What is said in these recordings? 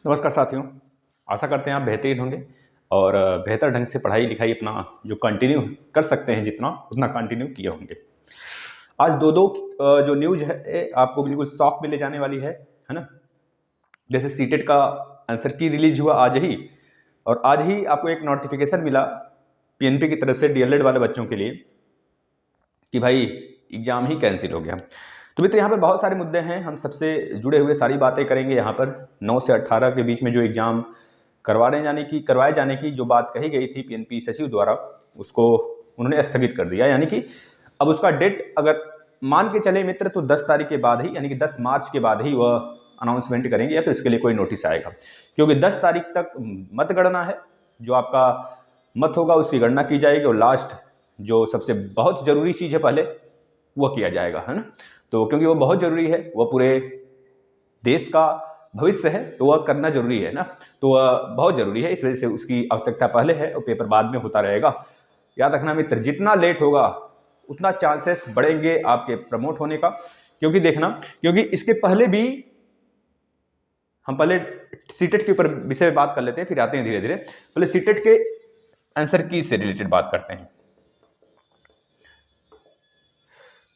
नमस्कार साथियों। आशा करते हैं आप बेहतरीन होंगे और बेहतर ढंग से पढ़ाई लिखाई अपना जो कंटिन्यू कर सकते हैं जितना उतना कंटिन्यू किए होंगे। आज दो दो जो न्यूज है आपको बिल्कुल शॉक में ले जाने वाली है ना। जैसे सीटेट का आंसर की रिलीज हुआ आज ही, और आज ही आपको एक नोटिफिकेशन मिला पीएनपी की तरफ से डीएलएड वाले बच्चों के लिए कि भाई एग्जाम ही कैंसिल हो गया। तो मित्र यहाँ पर बहुत सारे मुद्दे हैं, हम सबसे जुड़े हुए सारी बातें करेंगे। यहाँ पर 9 से 18 के बीच में जो एग्जाम करवाए जाने की जो बात कही गई थी पीएनपी सचिव द्वारा, उसको उन्होंने स्थगित कर दिया। यानी कि अब उसका डेट अगर मान के चले मित्र तो 10 तारीख के बाद ही, यानी कि 10 मार्च के बाद ही वह अनाउंसमेंट करेंगे या फिर इसके लिए कोई नोटिस आएगा, क्योंकि 10 तारीख तक मतगणना है। जो आपका मत होगा उसकी गणना की जाएगी और लास्ट जो सबसे बहुत जरूरी चीज है पहले वह किया जाएगा, है ना। तो क्योंकि वो बहुत जरूरी है, वह पूरे देश का भविष्य है, तो वह करना जरूरी है ना। तो वह बहुत जरूरी है, इस वजह से उसकी आवश्यकता पहले है और पेपर बाद में होता रहेगा। याद रखना मित्र, जितना लेट होगा उतना चांसेस बढ़ेंगे आपके प्रमोट होने का। क्योंकि देखना, क्योंकि इसके पहले भी हम पहले सीटेट के ऊपर विषय में बात कर लेते हैं, फिर आते हैं धीरे धीरे। पहले सीटेट के आंसर की से रिलेटेड बात करते हैं।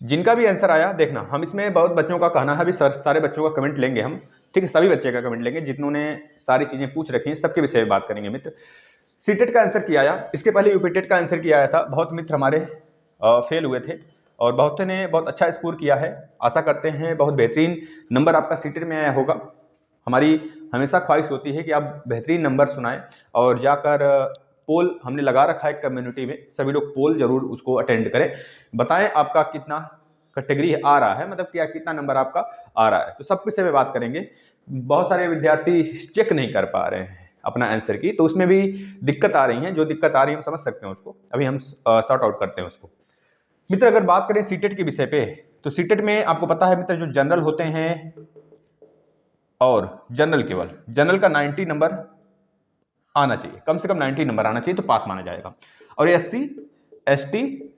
जिनका भी आंसर आया, देखना हम इसमें बहुत बच्चों का कहना है, अभी सारे बच्चों का कमेंट लेंगे हम, ठीक है। सभी बच्चे का कमेंट लेंगे जिन्होंने सारी चीजें पूछ रखी हैं, सबके विषय में बात करेंगे मित्र। सीटेट का आंसर किया आया, इसके पहले यूपीटेट का आंसर किया आया था। बहुत मित्र हमारे फेल हुए थे और बहुतों ने बहुत अच्छा स्कोर किया है। आशा करते हैं बहुत बेहतरीन नंबर आपका सीटेट में आया होगा। हमारी हमेशा ख्वाहिश होती है कि आप बेहतरीन नंबर सुनाएं और जाकर पोल हमने लगा रखा है कम्युनिटी में, सभी लोग पोल जरूर उसको अटेंड करें। बताएं आपका कितना कैटेगरी आ रहा है, मतलब क्या कितना नंबर आपका आ रहा है। तो सब विषय में बात करेंगे। बहुत सारे विद्यार्थी चेक नहीं कर पा रहे हैं अपना आंसर की, तो उसमें भी दिक्कत आ रही है। जो दिक्कत आ रही है हम समझ सकते हैं उसको, अभी हम सॉर्ट आउट करते हैं उसको। मित्र अगर बात करें सीटेट के विषय पे, तो सीटेट में आपको पता है मित्र, जो जनरल होते हैं और केवल जनरल का 90 नंबर आना चाहिए, कम से कम 90 नंबर आना चाहिए तो पास माना जाएगा। और एससी एसटी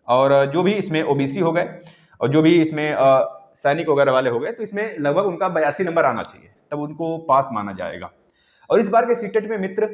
और जो भी इसमें ओबीसी हो गए और जो भी इसमें सैनिक वगैरह वाले हो गए, तो इसमें लगभग उनका 82 नंबर आना चाहिए, तब उनको पास माना जाएगा। और इस बार के सीटेट में मित्र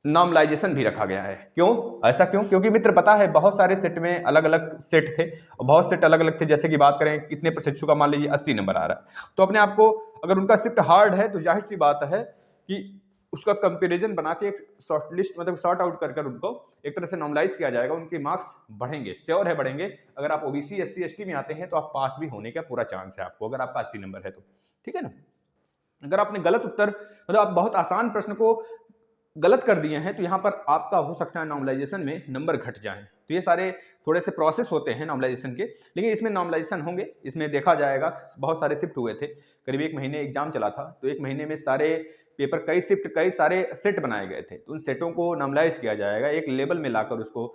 नॉर्मलाइजेशन भी रखा गया है। क्यों ऐसा क्यों? क्योंकि मित्र पता है बहुत सारे सेट में अलग अलग सेट थे और बहुत सेट अलग अलग थे। जैसे कि बात करें कितने प्रशिक्षु का, मान लीजिए 80 नंबर आ रहा है, तो अपने आप को अगर उनका शिफ्ट हार्ड है तो जाहिर सी बात है कि उसका कंपेरिजन बना के एक शॉर्ट लिस्ट, मतलब शॉर्ट आउट कर उनको एक तरह से नॉर्मलाइज किया जाएगा। उनके मार्क्स बढ़ेंगे, श्योर है बढ़ेंगे। अगर आप ओबीसी एससी एसटी में आते हैं तो आप पास भी होने का पूरा चांस है आपको, अगर आपका 80 नंबर है तो, ठीक है ना। अगर आपने गलत उत्तर, मतलब आप बहुत आसान प्रश्न को गलत कर दिए हैं, तो यहां पर आपका हो सकता है नॉर्मलाइजेशन में नंबर घट जाएं। तो ये सारे थोड़े से प्रोसेस होते हैं नॉर्मलाइजेशन के, लेकिन इसमें नॉर्मलाइजेशन होंगे। इसमें देखा जाएगा बहुत सारे शिफ्ट हुए थे, करीब 1 महीने एग्जाम चला था, तो 1 महीने में सारे पेपर, कई शिफ्ट, कई सारे सेट बनाए गए थे, तो उन सेटों को नॉर्मलाइज किया जाएगा, एक लेवल में लाकर उसको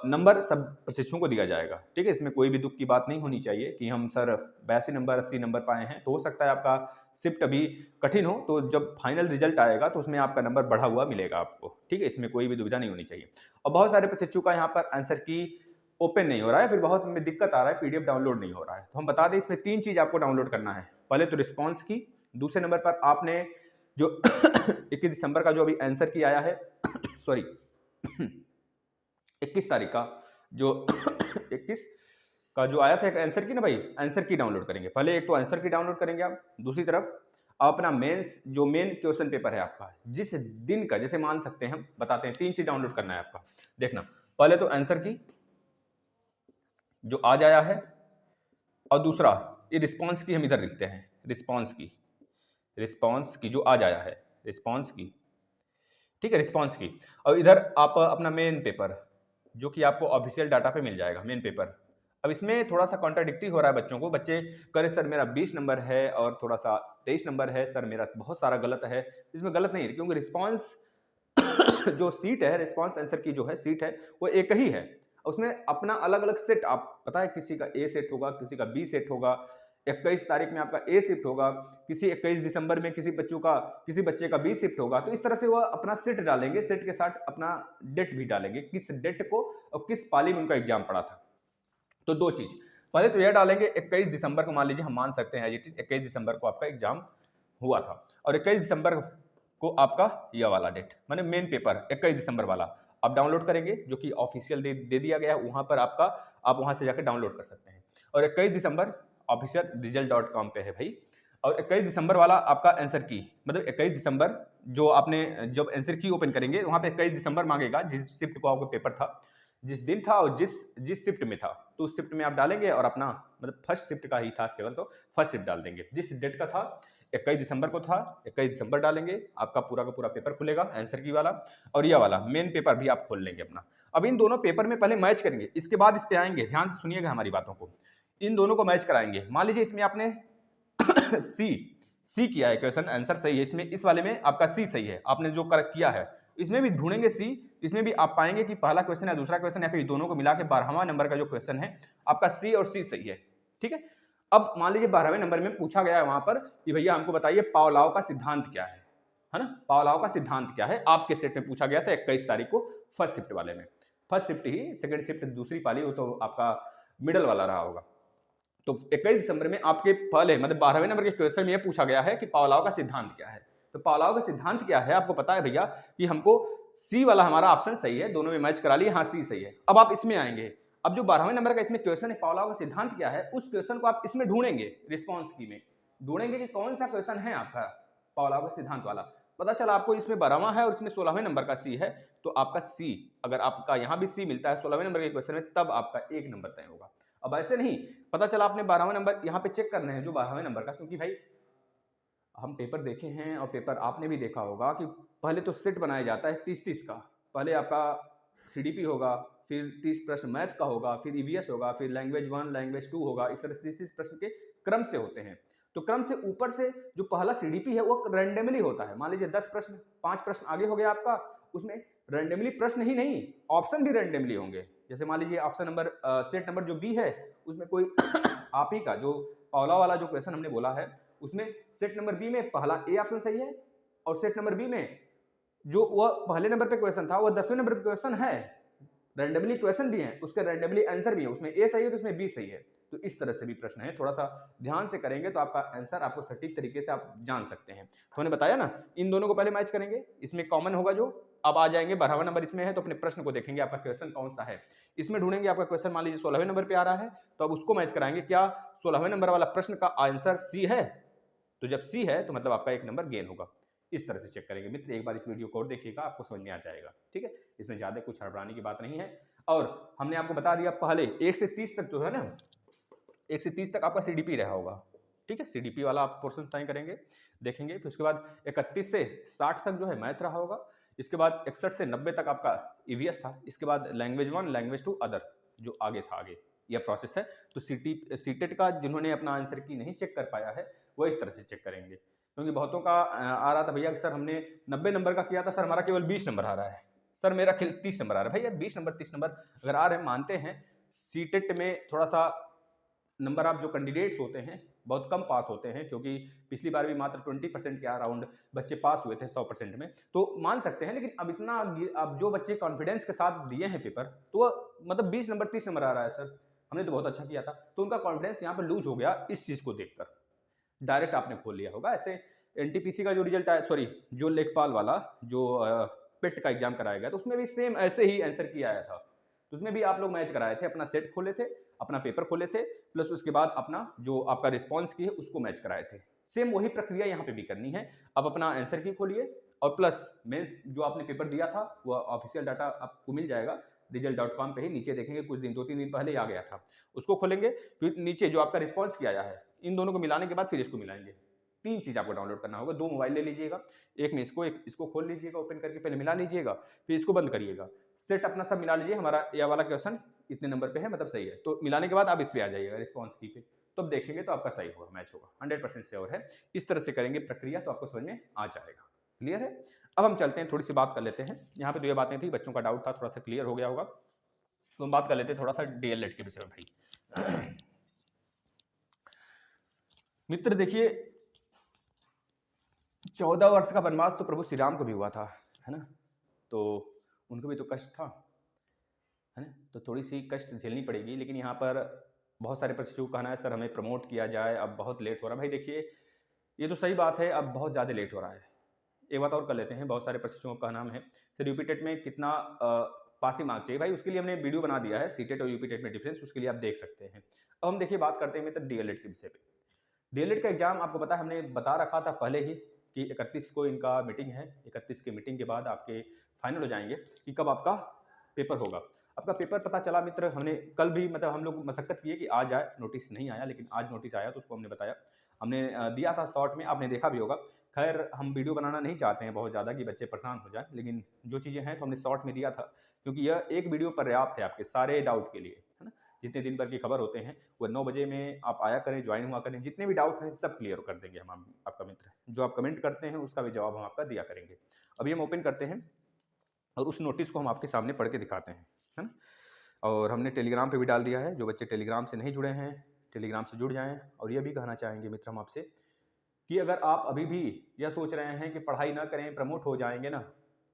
नंबर सब प्रशिक्षुओं को दिया जाएगा, ठीक है। इसमें कोई भी दुख की बात नहीं होनी चाहिए कि हम सर 82 नंबर 80 नंबर पाए हैं। तो हो सकता है आपका शिफ्ट अभी कठिन हो, तो जब फाइनल रिजल्ट आएगा तो उसमें आपका नंबर बढ़ा हुआ मिलेगा आपको, ठीक है। इसमें कोई भी दुविधा नहीं होनी चाहिए। और बहुत सारे प्रशिक्षु का यहाँ पर आंसर की ओपन नहीं हो रहा है, फिर बहुत में दिक्कत आ रहा है, पीडीएफ डाउनलोड नहीं हो रहा है। तो हम बता दें इसमें 3 चीज आपको डाउनलोड करना है। पहले तो रिस्पॉन्स की, दूसरे नंबर पर आपने जो 21 दिसंबर का जो अभी आंसर की आया है सॉरी 21 तारीख का जो 21 का जो आया था एक आंसर की ना भाई, आंसर की डाउनलोड करेंगे। पहले एक तो आंसर की डाउनलोड करेंगे आप, दूसरी तरफ आप अपना मेंस जो मेन क्वेश्चन पेपर है आपका जिस दिन का, जैसे मान सकते हैं हम बताते हैं 3 चीज डाउनलोड करना है आपका। देखना पहले तो आंसर की जो आज आया है, और दूसरा ये रिस्पॉन्स की हम इधर लिखते हैं, रिस्पॉन्स की जो आज आया है, रिस्पॉन्स की, ठीक है, रिस्पॉन्स की। और इधर आप अपना मेन पेपर जो कि आपको ऑफिशियल डाटा पे मिल जाएगा, मेन पेपर। अब इसमें थोड़ा सा कॉन्ट्राडिक्टी हो रहा है बच्चों को, बच्चे कह रहे सर मेरा 20 नंबर है और थोड़ा सा 23 नंबर है, सर मेरा बहुत सारा गलत है। इसमें गलत नहीं है, क्योंकि रिस्पॉन्स जो सीट है, रिस्पॉन्स आंसर की जो है सीट है वो एक ही है। उसमें अपना अलग अलग सेट, आप पता है किसी का ए सेट होगा, किसी का बी सेट होगा। 21 तारीख में आपका ए शिफ्ट होगा, किसी 21 दिसंबर में किसी बच्चे का बी शिफ्ट होगा। तो इस तरह से वह अपना सेट डालेंगे, सेट के साथ अपना डेट भी डालेंगे, किस डेट को और किस पाली में उनका एग्जाम पड़ा था। तो 2 चीज, पहले तो यह डालेंगे 21 दिसंबर को, मान लीजिए हम मान सकते हैं 21 दिसंबर को आपका एग्जाम हुआ था। और 21 दिसंबर को आपका यह वाला डेट माने मेन पेपर 21 दिसंबर वाला आप डाउनलोड करेंगे, जो कि ऑफिशियल दे दिया गया है वहाँ पर आपका, आप वहाँ से जाकर डाउनलोड कर सकते हैं। और 21 दिसंबर ऑफिशियल रिजल्ट.com पे है भाई। और 21 दिसंबर वाला आपका आंसर की, मतलब 21 दिसंबर जो आपने जब आंसर की ओपन करेंगे वहाँ पे 21 दिसंबर मांगेगा, जिस शिफ्ट को आपका पेपर था, जिस दिन था और जिस शिफ्ट में था, तो उस शिफ्ट में आप डालेंगे और अपना मतलब फर्स्ट शिफ्ट का ही था केवल, तो फर्स्ट शिफ्ट डाल देंगे। जिस डेट का था 21 दिसंबर को था, 21 दिसंबर डालेंगे, आपका पूरा का पूरा पेपर खुलेगा आंसर की वाला। और यह वाला मेन पेपर भी आप खोल लेंगे अपना। अब इन दोनों पेपर में पहले मैच करेंगे, इसके बाद इस पे आएंगे, ध्यान से सुनिएगा हमारी बातों को। इन दोनों को मैच कराएंगे। मान लीजिए इसमें आपने सी किया है, क्वेश्चन आंसर सही है इसमें, इस वाले में आपका सी सही है, आपने जो कर किया है, इसमें भी ढूंढेंगे सी, इसमें भी आप पाएंगे कि पहला क्वेश्चन या दूसरा क्वेश्चन या फिर दोनों को मिला के 12वां नंबर का जो क्वेश्चन है आपका सी और सी सही है। ठीक है, अब मान लीजिए 12वें नंबर में पूछा गया है वहां पर कि भैया हमको बताइए पावलोव का सिद्धांत क्या है ना, पावलोव का सिद्धांत क्या है, आपके सेट में पूछा गया था 21 तारीख को फर्स्ट शिफ्ट वाले में। फर्स्ट शिफ्ट ही, सेकंड शिफ्ट दूसरी पाली, वो तो आपका मिडल वाला रहा होगा। तो 21 दिसंबर में आपके पहले मतलब 12वें नंबर के क्वेश्चन में यह पूछा गया है कि पावलोव का सिद्धांत क्या है। तो पावलोव का सिद्धांत क्या है आपको पता है भैया कि हमको सी वाला हमारा ऑप्शन सही है, दोनों में मैच करा लिए, हाँ सी सही है। अब आप इसमें आएंगे, अब जो 12वें नंबर का इसमें क्वेश्चन है पावलोव का सिद्धांत क्या है, उस क्वेश्चन को आप इसमें ढूंढेंगे, रिस्पॉन्स की में ढूंढेंगे कि कौन सा क्वेश्चन है आपका पावलोव का सिद्धांत वाला। पता चला आपको इसमें 12वां है और इसमें 16वें नंबर का सी है, तो आपका सी, अगर आपका यहां भी सी मिलता है 16वें नंबर के क्वेश्चन में, तब आपका 1 नंबर तय होगा। अब ऐसे नहीं, पता चला आपने 12वां नंबर यहाँ पे चेक करना है जो 12वें नंबर का, क्योंकि भाई हम पेपर देखे हैं और पेपर आपने भी देखा होगा कि पहले तो सेट बनाया जाता है 30-30 का। पहले आपका सीडीपी होगा, फिर 30 प्रश्न मैथ का होगा, फिर ईवीएस होगा, फिर लैंग्वेज 1 लैंग्वेज 2 होगा, इस तरह से 30 प्रश्न के क्रम से होते हैं। तो क्रम से ऊपर से जो पहला सीडीपी है वो रैंडमली होता है। मान लीजिए 10 प्रश्न, 5 प्रश्न आगे हो गया आपका, उसमें रैंडमली प्रश्न ही नहीं ऑप्शन भी रैंडमली होंगे। जैसे मान लीजिए ऑप्शन नंबर सेट नंबर जो बी है उसमें कोई आप ही का जो पावलोव वाला जो क्वेश्चन हमने बोला है उसमें सेट नंबर बी में पहला ए ऑप्शन सही है, और सेट नंबर बी में जो वह पहले नंबर पे क्वेश्चन था वो 10वें नंबर पे क्वेश्चन है, रैंडमली क्वेश्चन भी है, उसके रैंडमली आंसर भी है, उसमें ए सही है तो उसमें बी सही है। तो इस तरह से भी प्रश्न है, थोड़ा सा ध्यान से करेंगे तो आपका आंसर आपको सटीक तरीके से आप जान सकते हैं। तो मैंने बताया ना, इन दोनों को पहले मैच करेंगे, इसमें कॉमन होगा जो अब आ जाएंगे 12वां नंबर इसमें है, तो अपने प्रश्न को देखेंगे आपका क्वेश्चन कौन सा है, इसमें ढूंढेंगे आपका क्वेश्चन मान लीजिए 16वें नंबर पे आ रहा है, तो अब उसको मैच कराएंगे, क्या 16वें नंबर वाला प्रश्न का आंसर सी है, तो जब सी है तो मतलब आपका 1 नंबर गेन होगा। इस तरह से चेक करेंगे मित्र, एक बार इस वीडियो को और देखिएगा, आपको समझ में आ जाएगा। ठीक है, इसमें ज्यादा कुछ हड़बड़ाने की बात नहीं है। और हमने आपको बता दिया पहले 1 से 30 तक जो है ना, 1 से 30 तक आपका सीडीपी रहा होगा। ठीक है, सीडीपी वाला आप पोर्शन तय करेंगे, देखेंगे। फिर उसके बाद 31 से 60 तक जो है मैथ रहा होगा। इसके बाद 61 से 90 तक आपका ईवीएस था। इसके बाद लैंग्वेज 1 लैंग्वेज 2 अदर जो आगे था, आगे यह प्रोसेस है। तो सीटेट का जिन्होंने अपना आंसर की नहीं चेक कर पाया है वो इस तरह से चेक करेंगे, क्योंकि बहुतों का आ रहा था भैया सर हमने 90 नंबर का किया था सर, हमारा केवल 20 नंबर आ रहा है, सर मेरा 30 नंबर आ रहा है। भैया 20 नंबर 30 नंबर अगर आ रहे हैं मानते हैं, सीटेट में थोड़ा सा नंबर आप जो कैंडिडेट्स होते हैं बहुत कम पास होते हैं, क्योंकि पिछली बार भी मात्र 20% के अराउंड बच्चे पास हुए थे 100% में, तो मान सकते हैं। लेकिन अब इतना, अब जो बच्चे कॉन्फिडेंस के साथ दिए हैं पेपर, तो वो मतलब 20 नंबर 30 नंबर आ रहा है सर, हमने तो बहुत अच्छा किया था, तो उनका कॉन्फिडेंस यहाँ पर लूज हो गया इस चीज़ को देखकर, डायरेक्ट आपने खोल लिया होगा। ऐसे एनटीपीसी का जो रिजल्ट आया, सॉरी जो लेखपाल वाला जो पेट का एग्जाम कराया गया, तो उसमें भी सेम ऐसे ही आंसर किया आया था, तो उसमें भी आप लोग मैच कराए थे, अपना सेट खोले थे, अपना पेपर खोले थे, प्लस उसके बाद अपना जो आपका रिस्पॉन्स की है उसको मैच कराए थे। सेम वही प्रक्रिया यहाँ पे भी करनी है। अब अपना आंसर की खोलिए और प्लस मेंस जो आपने पेपर दिया था वो ऑफिशियल डाटा आपको मिल जाएगा result.com पे ही, नीचे देखेंगे कुछ दिन 2-3 दिन पहले ही आ गया था, उसको खोलेंगे। फिर नीचे जो आपका रिस्पॉन्स किया आया है, इन दोनों को मिलाने के बाद फिर इसको मिलाएंगे। 3 चीज़ आपको डाउनलोड करना होगा, 2 मोबाइल ले लीजिएगा, एक में इसको, एक इसको खोल लीजिएगा, ओपन करके पहले मिला लीजिएगा, फिर इसको बंद करिएगा, सेट अपना सब मिला लीजिए, हमारा यह वाला क्वेश्चन इतने नंबर पे है मतलब सही है, तो मिलाने के बाद आप इस पे आ जाइएगा रिस्पॉन्स की पे, तो अब देखेंगे तो आपका सही होगा, मैच होगा, 100% श्योर है। इस तरह से करेंगे प्रक्रिया तो आपको समझ में आ जाएगा। क्लियर है? अब हम चलते हैं, थोड़ी सी बात कर लेते हैं। यहाँ पे 2 बातें थी, बच्चों का डाउट था, थोड़ा सा क्लियर हो गया होगा, तो हम बात कर लेते हैं थोड़ा सा डीएलएड के विषय में भाई। मित्र देखिए, 14 वर्ष का वनवास तो प्रभु श्री राम को भी हुआ था, है ना, तो उनको भी तो कष्ट था, है ना, तो थोड़ी सी कष्ट झेलनी पड़ेगी। लेकिन यहाँ पर बहुत सारे प्रशिक्षकों का कहना है सर हमें प्रमोट किया जाए, अब बहुत लेट हो रहा है। भाई देखिए, ये तो सही बात है, अब बहुत ज़्यादा लेट हो रहा है। एक बात और कर लेते हैं, बहुत सारे प्रशिक्षकों का नाम है, सर यूपीटेट में कितना पासिंग मार्क्स चाहिए? भाई उसके लिए हमने वीडियो बना दिया है, सीटेट और यूपीटेट में डिफरेंस, उसके लिए आप देख सकते हैं। अब हम देखिए बात करते हैं मित्र डीएलएड के विषय पे। डीएलएड का एग्जाम आपको पता है, हमने बता रखा था पहले ही कि 31 को इनका मीटिंग है। 31 के मीटिंग के बाद आपके फाइनल हो जाएंगे कि कब आपका पेपर होगा। आपका पेपर पता चला मित्र, हमने कल भी मतलब हम लोग मशक्कत किए कि आज आए, नोटिस नहीं आया, लेकिन आज नोटिस आया तो उसको हमने बताया, हमने दिया था शॉर्ट में, आपने देखा भी होगा। खैर हम वीडियो बनाना नहीं चाहते हैं बहुत ज़्यादा कि बच्चे परेशान हो जाए, लेकिन जो चीज़ें हैं तो हमने शॉर्ट में दिया था, क्योंकि यह एक वीडियो पर्याप्त है आपके सारे डाउट के लिए, है ना। जितने दिन भर की खबर होते हैं वो 9 बजे में आप आया करें, ज्वाइन हुआ करें, जितने भी डाउट हैं सब क्लियर कर देंगे हम आपका मित्र। जो आप कमेंट करते हैं उसका भी जवाब हम आपका दिया करेंगे। अभी हम ओपन करते हैं और उस नोटिस को हम आपके सामने पढ़ के दिखाते हैं, है ना। और हमने टेलीग्राम पे भी डाल दिया है, जो बच्चे टेलीग्राम से नहीं जुड़े हैं टेलीग्राम से जुड़ जाएं। और ये भी कहना चाहेंगे मित्र हम आपसे कि अगर आप अभी भी यह सोच रहे हैं कि पढ़ाई ना करें प्रमोट हो जाएंगे ना,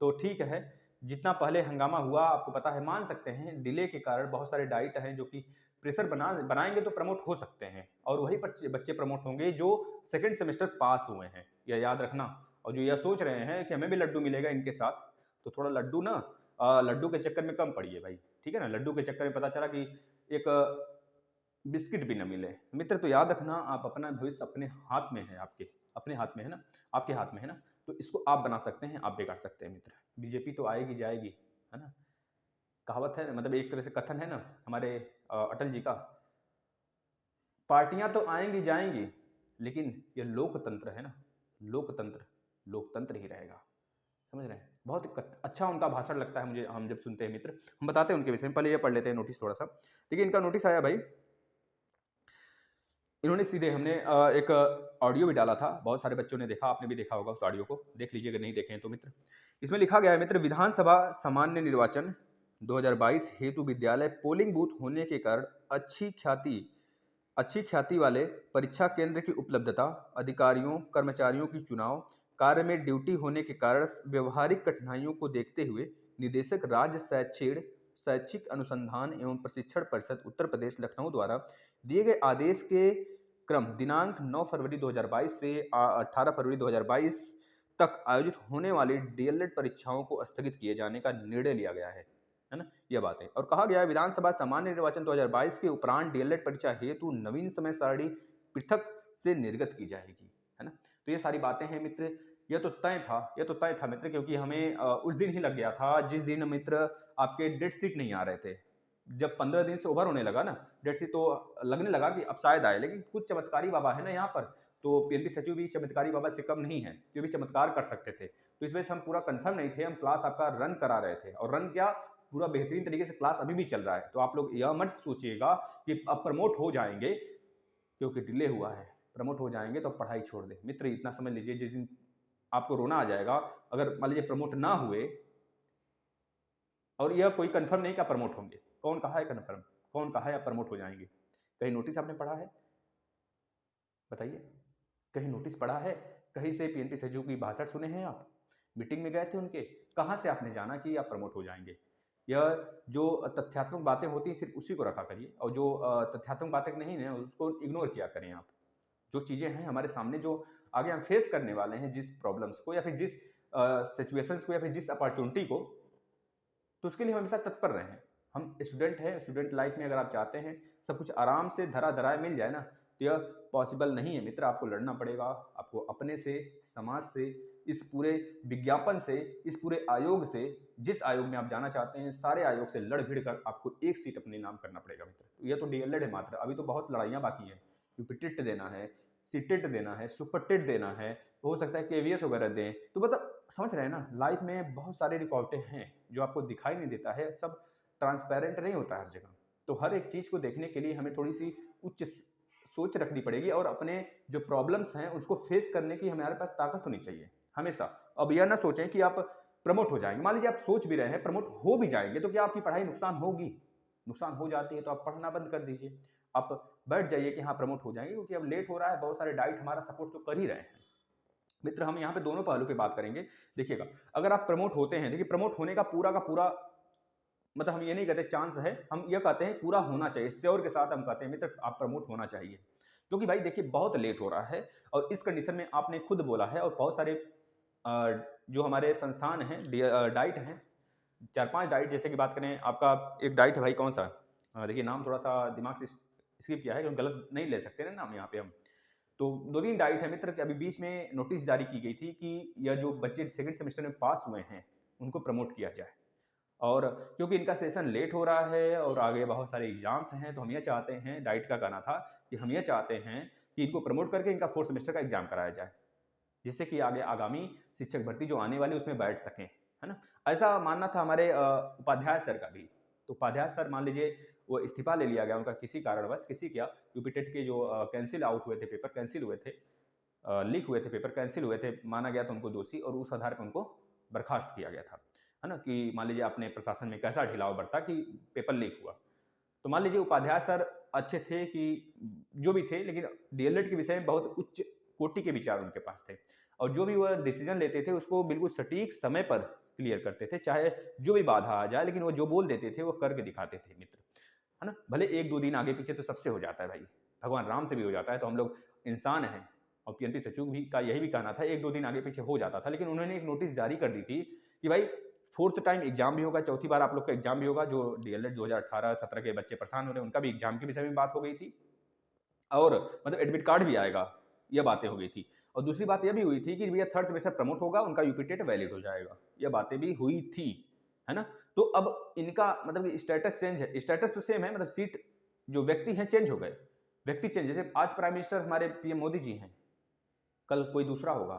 तो ठीक है, जितना पहले हंगामा हुआ आपको पता है, मान सकते हैं डिले के कारण बहुत सारे डाइट हैं जो कि प्रेशर बनाएंगे तो प्रमोट हो सकते हैं, और वही बच्चे प्रमोट होंगे जो सेकंड सेमेस्टर पास हुए हैं, यह याद रखना। और जो यह सोच रहे हैं कि हमें भी लड्डू मिलेगा इनके साथ, तो थोड़ा लड्डू ना लड्डू के चक्कर में कम पड़िए भाई, ठीक है ना। लड्डू के चक्कर में पता चला कि एक बिस्किट भी न मिले मित्र, तो याद रखना आप अपना भविष्य अपने हाथ में है, आपके अपने हाथ में है ना, आपके हाथ में है ना। तो इसको आप बना सकते हैं, आप बिगाड़ सकते हैं मित्र। बीजेपी तो आएगी जाएगी, है ना, कहावत है, मतलब एक तरह से कथन है ना हमारे अटल जी का, पार्टियां तो आएंगी जाएंगी लेकिन ये लोकतंत्र है ना, लोकतंत्र लोकतंत्र ही रहेगा, समझ रहे हैं। बहुत अच्छा उनका भाषण लगता है मुझे, हम जब सुनते हैं मित्र। हम बताते हैं उनके विषय में, पहले ये पढ़ लेते हैं नोटिस थोड़ा सा। देखिए इनका नोटिस आया भाई, इन्होंने सीधे, हमने एक ऑडियो भी डाला था, बहुत सारे बच्चों ने देखा, आपने भी देखा होगा उस ऑडियो को, देख लीजिए अगर नहीं देखे हैं तो मित्र। इसमें लिखा गया है मित्र, विधानसभा सामान्य निर्वाचन 2022 हेतु विद्यालय पोलिंग बूथ होने के कारण अच्छी ख्याति वाले परीक्षा केंद्र की उपलब्धता, अधिकारियों कर्मचारियों की चुनाव कार्य में ड्यूटी होने के कारण व्यवहारिक कठिनाइयों को देखते हुए निदेशक राज्य शैक्षिक अनुसंधान एवं प्रशिक्षण परिषद उत्तर प्रदेश लखनऊ द्वारा दिए गए आदेश के क्रम दिनांक 9 फरवरी 2022 से 18 फरवरी 2022 तक आयोजित होने वाली डीएलएड परीक्षाओं को स्थगित किए जाने का निर्णय लिया गया है ना, यह बात है। और कहा गया है विधानसभा सामान्य निर्वाचन 2022 के उपरांत डीएलएड परीक्षा हेतु नवीन समय सारणी पृथक से निर्गत की जाएगी, है ना। तो ये सारी बातें हैं मित्र, यह तो तय था मित्र, क्योंकि हमें उस दिन ही लग गया था जिस दिन मित्र आपके डेट शीट नहीं आ रहे थे। जब 15 दिन से ओवर होने लगा ना डेट शीट, तो लगने लगा कि अब शायद आए, लेकिन कुछ चमत्कारी बाबा है ना यहाँ पर, तो पीएनबी सचिव भी चमत्कारी बाबा से कम नहीं है, जो भी चमत्कार कर सकते थे। तो इस वजह से हम पूरा कंफर्म नहीं थे, हम क्लास आपका रन करा रहे थे, और रन क्या, पूरा बेहतरीन तरीके से क्लास अभी भी चल रहा है। तो आप लोग यह मत सोचिएगा कि अब प्रमोट हो जाएंगे क्योंकि डिले हुआ है, प्रमोट हो जाएंगे तो पढ़ाई छोड़ दें मित्र। इतना समझ लीजिए, जिस दिन आपको रोना आ जाएगा अगर मान लीजिए प्रमोट ना हुए, और यह कोई कंफर्म नहीं कि प्रमोट होंगे, कौन कहा है कंफर्म, कौन कहा है आप प्रमोट हो जाएंगे? कहीं नोटिस आपने पढ़ा है, बताइए, कहीं नोटिस पढ़ा है, कहीं से पीएनपी सचिव की भाषण सुने हैं आप, मीटिंग में गए थे उनके, कहाँ से आपने जाना कि आप प्रमोट हो जाएंगे? यह जो तथ्यात्मक बातें होती हैं सिर्फ उसी को रखा करिए, और जो तथ्यात्मक बातें नहीं है उसको इग्नोर किया करें आप। जो चीज़ें हैं हमारे सामने, जो आगे हम फेस करने वाले हैं, जिस प्रॉब्लम्स को या फिर जिस सिचुएशंस को या फिर जिस अपॉर्चुनिटी को, तो उसके लिए हम हमेशा तत्पर रहें। हम स्टूडेंट हैं, स्टूडेंट लाइफ में अगर आप चाहते हैं सब कुछ आराम से धरा धराए मिल जाए ना, तो यह पॉसिबल नहीं है मित्र। आपको लड़ना पड़ेगा, आपको अपने से, समाज से, इस पूरे विज्ञापन से, इस पूरे आयोग से, जिस आयोग में आप जाना चाहते हैं सारे आयोग से लड़ भिड़ कर आपको एक सीट अपने नाम करना पड़ेगा मित्र। तो यह तो डीएलएड है मात्र, अभी तो बहुत लड़ाइयाँ बाकी हैं। यूपीटेट देना है, सीटेट देना है, सुपरटेट देना है, हो सकता है केवीएस वगैरह दें। तो मतलब समझ रहे हैं ना, लाइफ में बहुत सारे रिकॉर्डें हैं जो आपको दिखाई नहीं देता है, सब ट्रांसपेरेंट नहीं होता हर जगह। तो हर एक चीज़ को देखने के लिए हमें थोड़ी सी उच्च सोच रखनी पड़ेगी, और अपने जो प्रॉब्लम्स हैं उसको फेस करने की हमारे पास ताकत होनी चाहिए हमेशा। अब यह ना सोचें कि आप प्रमोट हो जाएंगे, मान लीजिए आप सोच भी रहे हैं प्रमोट हो भी जाएंगे, तो क्या आपकी पढ़ाई नुकसान होगी? नुकसान हो जाती है तो आप पढ़ना बंद कर दीजिए, आप बैठ जाइए कि हाँ प्रमोट हो जाएंगे, क्योंकि अब लेट हो रहा है, बहुत सारे डाइट हमारा सपोर्ट तो कर ही रहे हैं मित्र। हम यहाँ पे दोनों पहलू पे बात करेंगे। देखिएगा, अगर आप प्रमोट होते हैं, देखिए प्रमोट होने का पूरा मतलब हम ये नहीं कहते चांस है, हम ये कहते हैं पूरा होना चाहिए, श्योर के साथ हम कहते हैं मित्र आप प्रमोट होना चाहिए। क्योंकि भाई देखिए बहुत लेट हो रहा है और इस कंडीशन में आपने खुद बोला है और बहुत सारे जो हमारे संस्थान हैं डाइट हैं, 4-5 डाइट, जैसे कि बात करें आपका एक डाइट है भाई कौन सा, देखिए नाम थोड़ा सा दिमाग से स्किप किया है क्योंकि गलत नहीं ले सकते ना नाम यहाँ पे हम। तो 2-3 डाइट है मित्र कि अभी बीच में नोटिस जारी की गई थी कि यह जो बच्चे सेकंड सेमेस्टर में पास हुए हैं उनको प्रमोट किया जाए। और क्योंकि इनका सेशन लेट हो रहा है और आगे बहुत सारे एग्जाम्स हैं, तो हम ये चाहते हैं, डाइट का कहना था कि हम ये चाहते हैं कि इनको प्रमोट करके इनका 4th सेमेस्टर का एग्जाम कराया जाए, जिससे कि आगे आगामी शिक्षक भर्ती जो आने वाली उसमें बैठ सकें, है ना। ऐसा मानना था हमारे उपाध्याय सर का भी। तो उपाध्याय सर मान लीजिए वो इस्तीफा ले लिया गया उनका किसी कारणवश, किसी क्या यूपी टेट के जो कैंसिल आउट हुए थे, पेपर कैंसिल हुए थे, लीक हुए थे, पेपर कैंसिल हुए थे, माना गया था उनको दोषी और उस आधार पर उनको बर्खास्त किया गया था, है ना। कि मान लीजिए आपने प्रशासन में कैसा ढिलाव बरता कि पेपर लीक हुआ। तो मान लीजिए उपाध्याय सर अच्छे थे कि जो भी थे, लेकिन डीएलएड के विषय में बहुत उच्च कोटि के विचार उनके पास थे और जो भी वह डिसीजन लेते थे उसको बिल्कुल सटीक समय पर क्लियर करते थे, चाहे जो भी बाधा आ जाए, लेकिन वो जो बोल देते थे वो करके दिखाते थे मित्र, है ना। भले 1-2 दिन आगे पीछे तो सबसे हो जाता है भाई, भगवान राम से भी हो जाता है, तो हम लोग इंसान हैं। और पीएनपी सचिव भी का यही भी कहना था, 1-2 दिन आगे पीछे हो जाता था, लेकिन उन्होंने एक नोटिस जारी कर दी थी कि भाई 4th टाइम एग्जाम भी होगा, चौथी बार आप लोग का एग्जाम भी होगा। जो डीएलएड 2018-17 के बच्चे परेशान हो रहे हैं उनका भी एग्जाम के विषय में बात हो गई थी और मतलब एडमिट कार्ड भी आएगा, ये बातें हो गई थी। और दूसरी बात यह भी हुई थी कि भैया 3rd सेमेस्टर प्रमोट होगा, उनका यूपी टेट वैलिड हो जाएगा, ये बातें भी हुई थी, है ना। तो अब इनका मतलब स्टेटस चेंज है, स्टेटस तो सेम है, मतलब सीट जो व्यक्ति हैं चेंज हो गए, व्यक्ति चेंज, जैसे आज प्राइम मिनिस्टर हमारे पीएम मोदी जी हैं, कल कोई दूसरा होगा,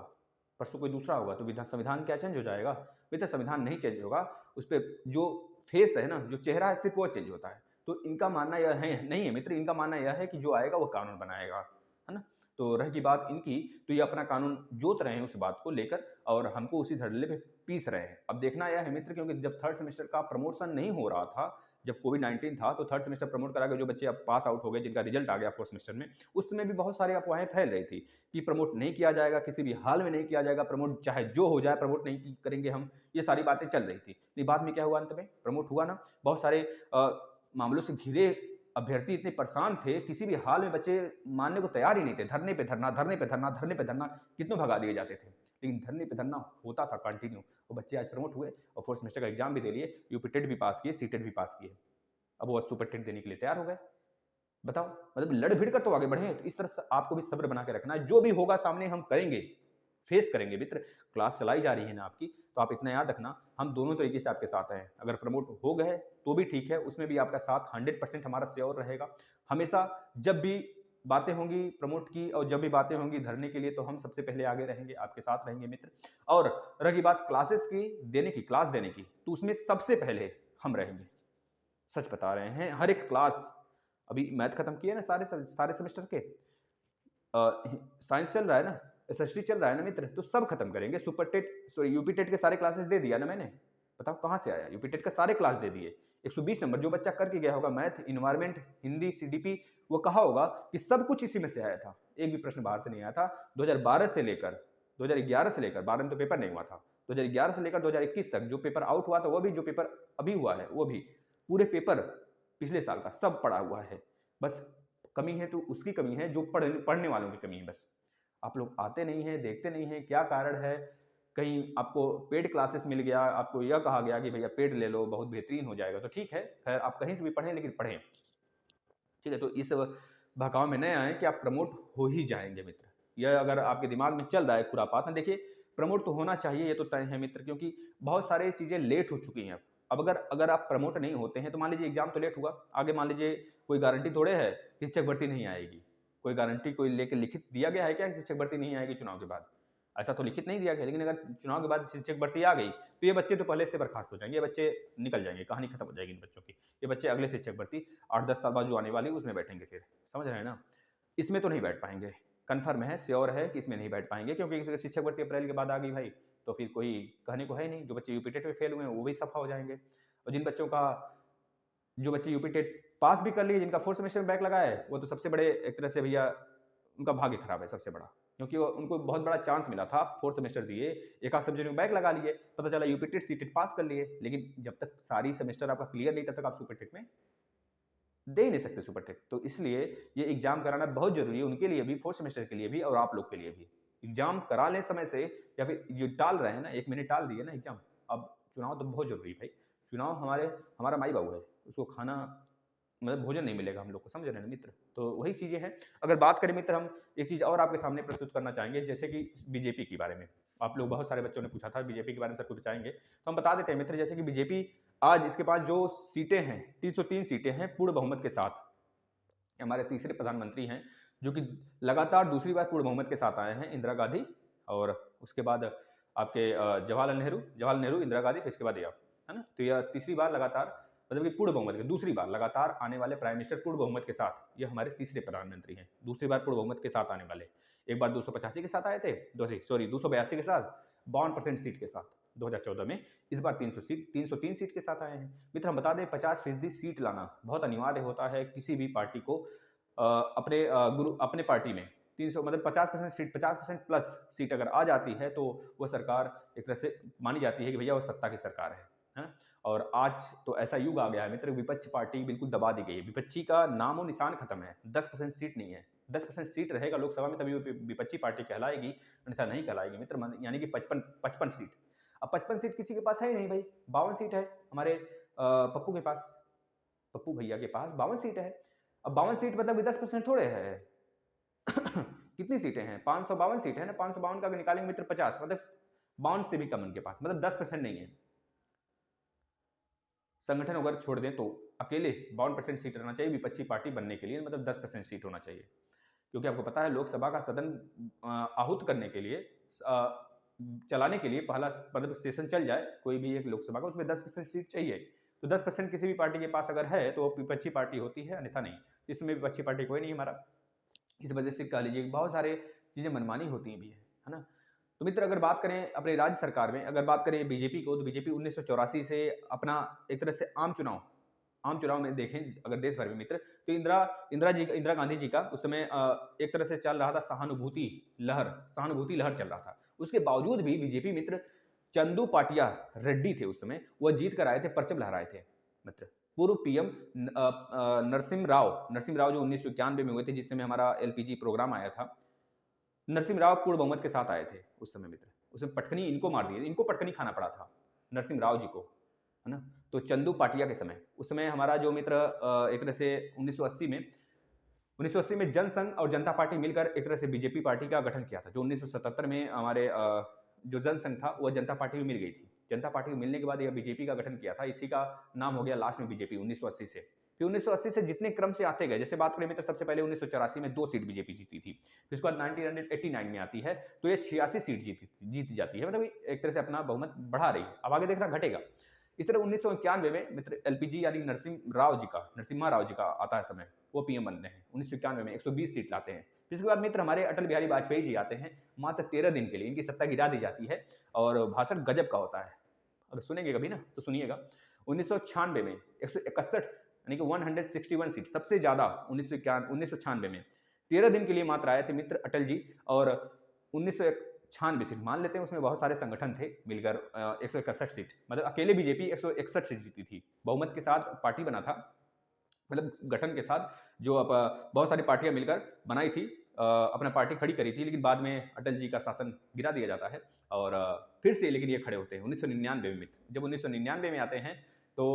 परसों कोई दूसरा होगा, तो विधान संविधान क्या चेंज हो जाएगा? तो संविधान नहीं चेंज होगा, उस पर जो फेस है ना, जो चेहरा है, सिर्फ वो चेंज होता है। तो इनका मानना यह है नहीं है मित्र, इनका मानना यह है कि जो आएगा वो कानून बनाएगा, है ना। तो रह की बात इनकी, तो ये अपना कानून जोत रहे हैं उस बात को लेकर और हमको उसी धड़ल्ले पे पीस रहे हैं। अब देखना यह है मित्र, क्योंकि जब 3rd सेमेस्टर का प्रमोशन नहीं हो रहा था, जब कोविड-19 था, तो 3rd सेमेस्टर प्रमोट करा के जो बच्चे अब पास आउट हो गए, जिनका रिजल्ट आ गया 4th सेमेस्टर में, उस समय भी बहुत सारी अफवाहें फैल रही थी कि प्रमोट नहीं किया जाएगा, किसी भी हाल में नहीं किया जाएगा प्रमोट, चाहे जो हो जाए प्रमोट नहीं करेंगे हम, ये सारी बातें चल रही थी। लेकिन बाद में क्या हुआ, अंत में प्रमोट हुआ ना। बहुत सारे मामलों से घिरे अभ्यर्थी इतने परेशान थे, किसी भी हाल में बच्चे मानने को तैयार ही नहीं थे, धरने पे धरना, धरने पे धरना, धरने पे धरना, कितनों भगा दिए जाते थे, लेकिन धरने पे धरना होता था कंटिन्यू। वो बच्चे आज प्रमोट हुए और 4th सेमेस्टर का एग्जाम भी दे लिए, यूपी टेट भी पास किए, सीटेट भी पास किए, अब वो सुपर टेट देने के लिए तैयार हो गए। बताओ, मतलब लड़ भिड़ कर तो आगे बढ़े। तो इस तरह से आपको भी सब्र बना के रखना है, जो भी होगा सामने हम करेंगे, फेस करेंगे मित्र। क्लास चलाई जा रही है ना आपकी, तो आप इतना याद रखना, हम दोनों तरीके से आपके साथ हैं। अगर प्रमोट हो गए तो भी ठीक है, उसमें भी आपका साथ 100% हमारा श्योर रहेगा। हमेशा जब भी बातें होंगी प्रमोट की और जब भी बातें होंगी धरने के लिए, तो हम सबसे पहले आगे रहेंगे, आपके साथ रहेंगे मित्र। और रही बात क्लासेस की देने की, क्लास देने की, तो उसमें सबसे पहले हम रहेंगे, सच बता रहे हैं। हर एक क्लास, अभी मैथ खत्म किए ना सारे सेमेस्टर के, साइंस चल रहा है ना, एसएसटी चल रहा है ना मित्र, तो सब खत्म करेंगे। Super TET sorry UP TET के सारे क्लासेस दे दिया ना मैंने, बताओ कहाँ से आया, यूपी टेट का सारे क्लास दे दिए। 120 नंबर जो बच्चा करके गया होगा, मैथ, इन्वायरमेंट, हिंदी, सीडीपी, वो कहा होगा कि सब कुछ इसी में से आया था, एक भी प्रश्न बाहर से नहीं आया था। 2012 से लेकर 2011 से लेकर 12 में तो पेपर नहीं हुआ था, 2011 से लेकर 2021 तक जो पेपर आउट हुआ था, वो भी जो पेपर अभी हुआ है वो भी, पूरे पेपर पिछले साल का सब पढ़ा हुआ है। बस कमी है तो उसकी कमी है, जो पढ़ने वालों की कमी है। बस आप लोग आते नहीं हैं, देखते नहीं हैं, क्या कारण है? कहीं आपको पेड क्लासेस मिल गया, आपको यह कहा गया कि भैया पेड ले लो, बहुत बेहतरीन हो जाएगा, तो ठीक है, खैर आप कहीं से भी पढ़ें, लेकिन पढ़ें, ठीक है। तो इस बहकाव में नहीं आए कि आप प्रमोट हो ही जाएंगे मित्र। यह अगर आपके दिमाग में चल रहा है खुरापात ना, देखिए प्रमोट तो होना चाहिए, ये तो तय है मित्र, क्योंकि बहुत सारी चीज़ें लेट हो चुकी हैं। अब अगर आप प्रमोट नहीं होते हैं, तो मान लीजिए एग्जाम तो लेट हुआ, आगे मान लीजिए कोई गारंटी थोड़े है कि शिक्षक भर्ती नहीं आएगी। कोई गारंटी कोई लेके लिखित दिया गया है क्या कि शिक्षक भर्ती नहीं आएगी चुनाव के बाद? ऐसा तो लिखित नहीं दिया गया, लेकिन अगर चुनाव के बाद शिक्षक भर्ती आ गई, तो ये बच्चे तो पहले से बर्खास्त हो जाएंगे, ये बच्चे निकल जाएंगे, कहानी खत्म हो जाएगी इन बच्चों की। ये बच्चे अगले शिक्षक भर्ती 8-10 साल बाद जो आने वाली उसमें बैठेंगे, फिर समझ रहे हैं ना। इसमें तो नहीं बैठ पाएंगे, कन्फर्म है, श्योर है कि इसमें नहीं बैठ पाएंगे, क्योंकि अगर शिक्षक भर्ती अप्रैल के बाद आ गई भाई, तो फिर कोई कहने को है नहीं। जो बच्चे यूपी टेट में फेल हुए हैं वो भी सफा हो जाएंगे, और जिन बच्चों का जो बच्चे यूपी टेट पास भी कर लिए, जिनका 4th सेमेस्टर में बैक लगा है, वो तो सबसे बड़े एक तरह से भैया उनका भाग्य खराब है सबसे बड़ा, क्योंकि वो उनको बहुत बड़ा चांस मिला था, 4th सेमेस्टर दिए, एक आध सब्जेक्ट में बैक लगा लिए, पता चला यूपी टेट सीटेट पास कर लिए, लेकिन जब तक सारी सेमेस्टर आपका क्लियर नहीं तब तक आप सुपर टेट में दे ही नहीं सकते सुपर टेट। तो इसलिए ये एग्जाम कराना बहुत जरूरी है उनके लिए भी, फोर्थ सेमेस्टर के लिए भी और आप लोग के लिए भी। एग्जाम करा लें समय से, या फिर जो टाल रहे हैं ना, 1 महीने टाल दिए ना एग्जाम, अब चुनाव तो बहुत जरूरी है भाई। चुनाव हमारा माई बाबू है, उसको खाना मतलब भोजन नहीं मिलेगा हम लोग को, समझ रहे हैं ना मित्र। तो वही चीजें हैं। अगर बात करें मित्र, हम एक चीज और आपके सामने प्रस्तुत करना चाहेंगे, जैसे कि बीजेपी के बारे में। आप लोग बहुत सारे बच्चों ने पूछा था बीजेपी के बारे में सर कुछ बताएंगे, तो हम बता देते हैं मित्र। जैसे कि बीजेपी आज इसके पास जो सीटें हैं, 303 सीटें हैं पूर्ण बहुमत के साथ। हमारे तीसरे प्रधानमंत्री हैं जो कि लगातार दूसरी बार पूर्ण बहुमत के साथ आए हैं, इंदिरा गांधी। और उसके बाद आपके जवाहरलाल नेहरू, इंदिरा गांधी, फिर इसके बाद यह, है ना। तो यह तीसरी बार लगातार, मतलब कि पूर्ण बहुमत के दूसरी बार लगातार आने वाले प्राइम मिनिस्टर पूर्ण बहुमत के साथ, ये हमारे तीसरे प्रधानमंत्री हैं दूसरी बार पूर्ण बहुमत के साथ आने वाले। एक बार 285 के साथ आए थे, 282 के साथ, 52% सीट के साथ 2014 में। इस बार 303 सीट के साथ आए हैं मित्र। हम बता दें 50% सीट लाना बहुत अनिवार्य होता है किसी भी पार्टी को। अपने पार्टी में 300 मतलब 50% सीट, 50% प्लस सीट अगर आ जाती है तो वह सरकार एक तरह से मानी जाती है कि भैया वो सत्ता की सरकार है ना। और आज तो ऐसा युग आ गया है मित्र, विपक्ष पार्टी बिल्कुल दबा दी गई है, विपक्षी का नामो निशान खत्म है। 10% सीट नहीं है, 10% सीट रहेगा लोकसभा में तभी वो विपक्षी पार्टी कहलाएगी, अन्यथा नहीं कहलाएगी मित्र। यानी कि 55 सीट। अब 55 सीट किसी के पास है ही नहीं भाई, 52 सीट है हमारे पप्पू के पास, पप्पू भैया के पास 52 सीट है। अब 52 सीट मतलब 10% थोड़े है। कितनी सीटें हैं, 552 सीट है ना, 552 का अगर निकालेंगे मित्र 50, मतलब 52 से भी कम उनके पास, मतलब 10% नहीं है। संगठन अगर छोड़ दें तो अकेले 52% सीट रहना चाहिए विपक्षी पार्टी बनने के लिए, मतलब 10% सीट होना चाहिए। क्योंकि आपको पता है लोकसभा का सदन आहूत करने के लिए, चलाने के लिए, पहला मतलब सेशन चल जाए कोई भी एक लोकसभा का, उसमें 10% सीट चाहिए। तो 10% किसी भी पार्टी के पास अगर है तो वो विपक्षी पार्टी होती है, अन्यथा नहीं। इसमें विपक्षी पार्टी कोई नहीं हमारा। इस वजह से कह लीजिए बहुत सारे चीज़ें मनमानी होती भी है ना। तो मित्र अगर बात करें अपने राज्य सरकार में, अगर बात करें बीजेपी को, तो बीजेपी 1984 से अपना एक तरह से आम चुनाव में देखें अगर देश भर में मित्र, तो इंदिरा गांधी जी का उस समय एक तरह से चल रहा था सहानुभूति लहर चल रहा था। उसके बावजूद भी बीजेपी मित्र, चंदू पाटिया रेड्डी थे उस समय, वह जीत कर आए थे, परचम लहराए थे मित्र। पूर्व पीएम नरसिम्हा राव जो 1991 में हुए थे, जिस समय हमारा एलपीजी प्रोग्राम आया था, नरसिम्हा राव पूर्ण बहुमत के साथ आए थे उस समय मित्र। उसमें पटकनी इनको मार दिए, इनको पटकनी खाना पड़ा था नरसिम्हा राव जी को, है ना। तो चंदू पाटिया के समय, उस समय हमारा जो मित्र एक तरह से 1980 में जनसंघ और जनता पार्टी मिलकर एक तरह से बीजेपी पार्टी का गठन किया था। जो 1977 में हमारे जो जनसंघ था वह जनता पार्टी में मिल गई थी। जनता पार्टी में मिलने के बाद यह बीजेपी का गठन किया था, इसी का नाम हो गया लास्ट में बीजेपी 1980 से। फिर 1980 से जितने क्रम से आते गए, जैसे बात करें मित्र, सबसे पहले 1984 में 2 सीट बीजेपी जीती थी, फिर उसके बाद 1989 में आती है तो ये 86 सीट जीत जाती है, मतलब एक तरह से अपना बहुमत बढ़ा रही है। अब आगे देखना घटेगा। इस तरह 1991 में मित्र एलपीजी यानी नरसिम्हा राव जी का आता है समय, वो पीएम बनते हैं 1991 में, 120 सीट लाते हैं। इसके बाद मित्र हमारे अटल बिहारी वाजपेयी जी आते हैं, मात्र 13 दिन के लिए इनकी सत्ता गिरा दी जाती है और भाषण गजब का होता है। अगर सुनेंगे कभी ना तो सुनिएगा। 1996 में 161 यानी कि 161 सीट, सबसे ज्यादा 1996 में 13 दिन के लिए मात्र आए थे मित्र अटल जी। और 1996 सीट मान लेते हैं, उसमें बहुत सारे संगठन थे मिलकर 161 सीट, मतलब अकेले बीजेपी 161 सीट जीती थी। बहुमत के साथ पार्टी बना था, मतलब गठन के साथ जो बहुत सारी पार्टियां मिलकर बनाई थी, अपना पार्टी खड़ी करी थी। लेकिन बाद में अटल जी का शासन गिरा दिया जाता है और फिर से लेकिन ये खड़े होते हैं 1999 में मित्र। जब 1999 में आते हैं तो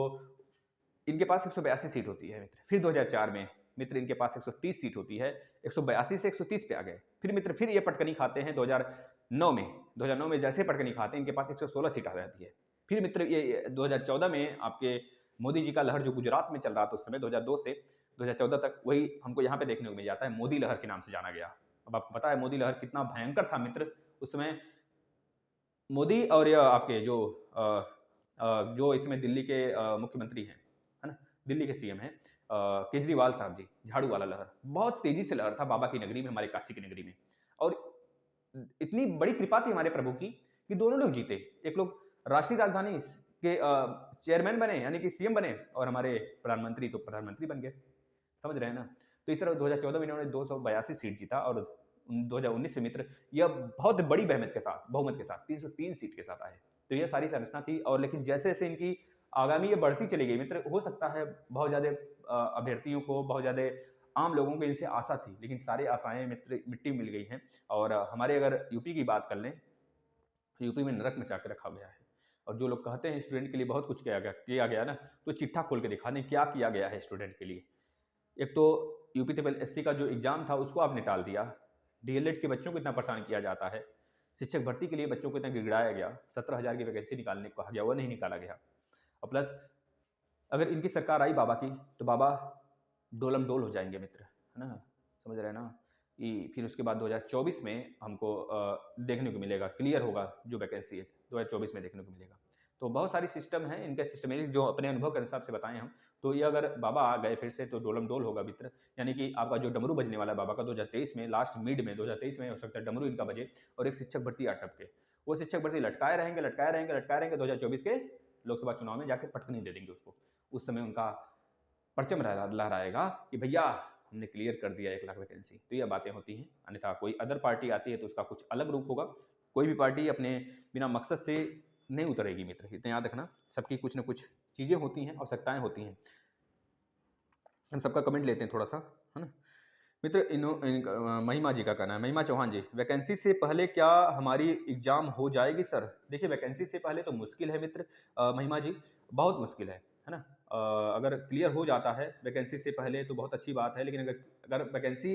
इनके पास 182 सीट होती है मित्र। फिर 2004 में मित्र इनके पास 130 सीट होती है, 182 से 130 पे आ गए। फिर मित्र फिर ये पटकनी खाते हैं 2009 में जैसे पटकनी खाते हैं इनके पास 116 सीट आ जाती है। फिर मित्र ये 2014 में आपके मोदी जी का लहर जो गुजरात में चल रहा था उस समय 2002 से 2014 तक, वही हमको यहाँ पे देखने को मिल जाता है, मोदी लहर के नाम से जाना गया। अब आपको पता है मोदी लहर कितना भयंकर था मित्र उस समय। मोदी और यह आपके जो इसमें दिल्ली के मुख्यमंत्री हैं, है ना, दिल्ली के सीएम हैं केजरीवाल साहब जी, झाड़ू वाला लहर बहुत तेजी से लहर था बाबा की नगरी में, हमारे काशी की नगरी में। और इतनी बड़ी कृपा थी हमारे प्रभु की कि दोनों लोग जीते। एक लोग राष्ट्रीय राजधानी के चेयरमैन बने यानी कि सीएम बने, और हमारे प्रधानमंत्री तो प्रधानमंत्री बन गए, समझ रहे हैं ना। तो इस तरह 2014 में इन्होंने 282 सीट जीता और 2019 से मित्र यह बहुत बड़ी बहुमत के साथ 303 सीट के साथ आए। तो यह सारी संरचना थी। और लेकिन जैसे जैसे इनकी आगामी ये बढ़ती चली गई मित्र। हो सकता है बहुत ज़्यादा अभ्यर्थियों को, बहुत ज़्यादा आम लोगों को इनसे आशा थी, लेकिन सारी आशाएं मित्र मिट्टी में मिल गई हैं। और हमारे अगर यूपी की बात कर लें तो यूपी में नरक मचा के रखा गया है। और जो लोग कहते हैं स्टूडेंट के लिए बहुत कुछ किया गया ना, तो चिट्ठा खोल के दिखा दें क्या किया गया है स्टूडेंट के लिए। एक तो यूपी ट्रिपल एससी का जो एग्जाम था उसको आपने टाल दिया, डीएलएड के बच्चों को इतना परेशान किया जाता है, शिक्षक भर्ती के लिए बच्चों को इतना गिड़गिड़ाया गया, 17,000 की वैकेंसी निकालने को कहा गया, वो नहीं निकाला गया। और प्लस अगर इनकी सरकार आई बाबा की, तो बाबा डोलम डोल हो जाएंगे मित्र, है ना, समझ रहे हैं ना। कि फिर उसके बाद 2024 में हमको देखने को मिलेगा, क्लियर होगा जो वैकेंसी है 2024 में देखने को मिलेगा। तो बहुत सारी सिस्टम है इनके, सिस्टमेटिक जो अपने अनुभव के हिसाब से बताएं हम, तो ये अगर बाबा आ गए फिर से तो डोलम डोल होगा मित्र। यानी कि आपका जो डमरू बजने वाला है बाबा का 2023 में, लास्ट मिड में 2023 में हो सकता है डमरू इनका बजे, और एक शिक्षक भर्ती अटक के, वो शिक्षक भर्ती लटकाए रहेंगे लटकाए रहेंगे लटकाए रहेंगे, 2024 के लोकसभा चुनाव में जाके पटकनी दे देंगे उसको। उस समय उनका परचम लहराएगा कि भैया हमने क्लियर कर दिया 1 लाख वैकेंसी। तो ये बातें होती हैं, अन्यथा कोई अदर पार्टी आती है तो उसका कुछ अलग रूप होगा। कोई भी पार्टी अपने बिना मकसद से नहीं उतरेगी मित्र, इतना याद रखना। सबकी कुछ ना कुछ चीज़ें होती हैं, आवश्यकताएं होती हैं। हम सबका कमेंट लेते हैं थोड़ा सा, है ना मित्र। महिमा जी का कहना है, महिमा चौहान जी, वैकेंसी से पहले क्या हमारी एग्जाम हो जाएगी सर? देखिए वैकेंसी से पहले तो मुश्किल है मित्र, महिमा जी बहुत मुश्किल है ना। अगर क्लियर हो जाता है वैकेंसी से पहले तो बहुत अच्छी बात है, लेकिन अगर वैकेंसी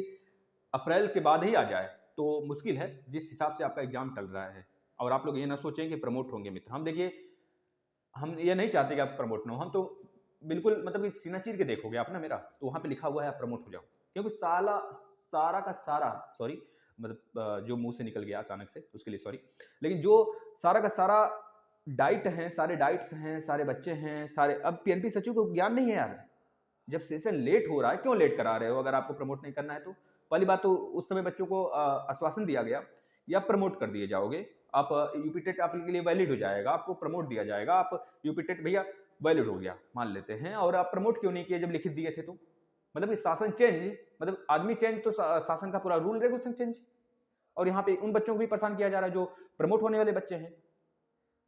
अप्रैल के बाद ही आ जाए तो मुश्किल है, जिस हिसाब से आपका एग्जाम टल रहा है। और आप लोग ये ना सोचें कि प्रमोट होंगे मित्र। हम देखिए, हम ये नहीं चाहते कि आप प्रमोट ना हो, हम तो बिल्कुल मतलब कि सीना चीर के देखोगे आप ना मेरा, तो वहाँ पे लिखा हुआ है आप प्रमोट हो जाओ, क्योंकि सारा का सारा, सॉरी मतलब जो मुंह से निकल गया अचानक से उसके लिए सॉरी, लेकिन जो सारा का सारा डाइट हैं, सारे डाइट्स हैं, सारे बच्चे हैं, सारे, अब पीएनपी सचिव को ज्ञान नहीं है यार, जब सेशन लेट हो रहा है क्यों लेट करा रहे हो? अगर आपको प्रमोट नहीं करना है तो पहली बात तो उस समय बच्चों को आश्वासन दिया गया या प्रमोट कर दिए जाओगे आप, यूपी टेट आपके लिए वैलिड हो जाएगा, आपको प्रमोट दिया जाएगा, आप यूपी टेट भैया वैलिड हो गया मान लेते हैं, और आप प्रमोट क्यों नहीं किए जब लिखित दिए थे? तो मतलब कि शासन चेंज, मतलब आदमी चेंज तो शासन का पूरा रूल रेगुलेशन चेंज। और यहाँ पे उन बच्चों को भी परेशान किया जा रहा है जो प्रमोट होने वाले बच्चे हैं,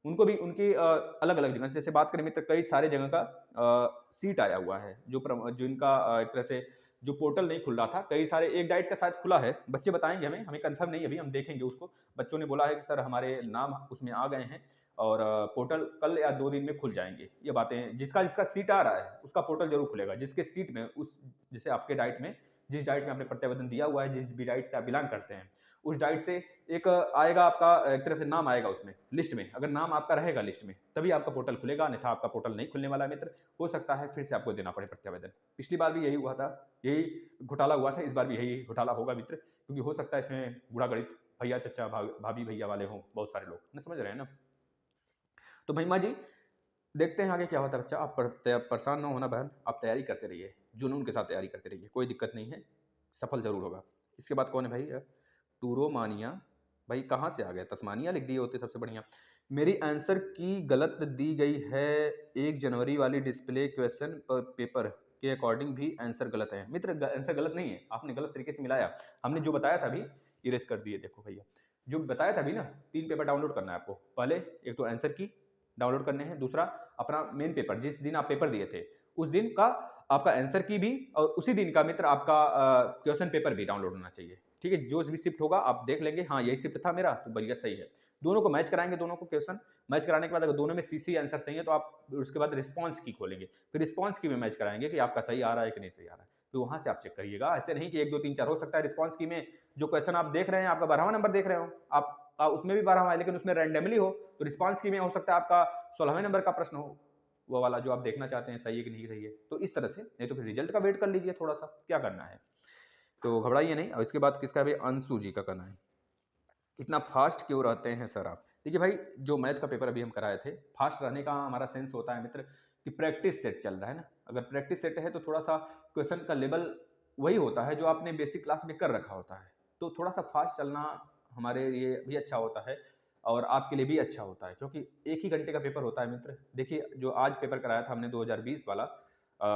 उनको भी उनकी अलग अलग जगह, जैसे बात करें मित्र, कई सारे जगह का सीट आया हुआ है जो इनका एक तरह से जो पोर्टल नहीं खुल रहा था, कई सारे, एक डाइट का शायद खुला है, बच्चे बताएंगे हमें कंफर्म नहीं, अभी हम देखेंगे उसको। बच्चों ने बोला है कि सर हमारे नाम उसमें आ गए हैं और पोर्टल कल या 2 दिन में खुल जाएंगे। ये बातें, जिसका जिसका सीट आ रहा है उसका पोर्टल जरूर खुलेगा, जिसके सीट में उस, जैसे आपके डाइट में जिस डाइट में आपने प्रत्यावेदन दिया हुआ है, जिस भी डाइट से आप बिलोंग करते हैं, उस डाइट से एक आएगा आपका, एक तरह से नाम आएगा उसमें लिस्ट में, अगर नाम आपका रहेगा लिस्ट में तभी आपका पोर्टल खुलेगा, अन्यथा आपका पोर्टल नहीं खुलने वाला है मित्र। हो सकता है फिर से आपको देना पड़े प्रत्यावेदन। पिछली बार भी यही हुआ था, यही घोटाला हुआ था, इस बार भी यही घोटाला होगा मित्र, क्योंकि हो सकता है इसमें बूढ़ा गणित भैया चचा भाभी भैया वाले हों बहुत सारे लोग, न समझ रहे हैं ना। तो महिमा जी देखते हैं आगे क्या होता है बच्चा, आप परेशान ना होना बहन, आप तैयारी करते रहिए, जुनून के साथ तैयारी करते रहिए, कोई दिक्कत नहीं है, सफल जरूर होगा। इसके बाद कौन है भाई? टूरोमानिया भाई, कहाँ से आ गया? तस्मानिया लिख दिए होते सबसे बढ़िया। मेरी आंसर की गलत दी गई है, 1 जनवरी वाली डिस्प्ले क्वेश्चन पेपर के अकॉर्डिंग भी आंसर गलत है। मित्र आंसर गलत नहीं है, आपने गलत तरीके से मिलाया। हमने जो बताया था अभी इरेज कर दिए, देखो भैया जो बताया था अभी ना, 3 पेपर डाउनलोड करना है आपको। पहले एक तो आंसर की डाउनलोड करने हैं, दूसरा अपना मेन पेपर, जिस दिन आप पेपर दिए थे उस दिन का आपका आंसर की भी, और उसी दिन का मित्र आपका क्वेश्चन पेपर भी डाउनलोड होना चाहिए। ठीक है, जो भी शिफ्ट होगा आप देख लेंगे, हाँ यही शिफ्ट था मेरा तो बढ़िया सही है। दोनों को मैच कराएंगे, दोनों को क्वेश्चन मैच कराने के बाद अगर दोनों में सीसी आंसर सही है तो आप उसके बाद रिस्पॉन्स की खोलेंगे, फिर रिस्पॉन्स की में मैच कराएंगे कि आपका सही आ रहा है कि नहीं सही आ रहा है, तो वहां से आप चेक करिएगा। ऐसे नहीं कि 1 2 3 4 हो सकता है रिस्पॉन्स की में जो क्वेश्चन आप देख रहे हैं आपका 12वां नंबर देख रहे हो आप, उसमें भी 12वां है लेकिन उसमें रैंडमली हो, तो रिस्पॉन्स की में हो सकता है आपका 16वें नंबर का प्रश्न हो, वो वाला जो आप देखना चाहते हैं सही है कि नहीं सही है। तो इस तरह से, नहीं तो फिर रिजल्ट का वेट कर लीजिए थोड़ा सा, क्या करना है, तो घबराइए नहीं। और इसके बाद किसका भी, अंशु जी का करना है, इतना फास्ट क्यों रहते हैं सर आप? देखिए भाई, जो मैथ का पेपर अभी हम कराए थे, फास्ट रहने का हमारा सेंस होता है मित्र कि प्रैक्टिस सेट चल रहा है ना, अगर प्रैक्टिस सेट है तो थोड़ा सा क्वेश्चन का लेवल वही होता है जो आपने बेसिक क्लास में कर रखा होता है, तो थोड़ा सा फास्ट चलना हमारे लिए भी अच्छा होता है और आपके लिए भी अच्छा होता है, क्योंकि 1 ही घंटे का पेपर होता है मित्र। देखिए जो आज पेपर कराया था हमने 2020 वाला,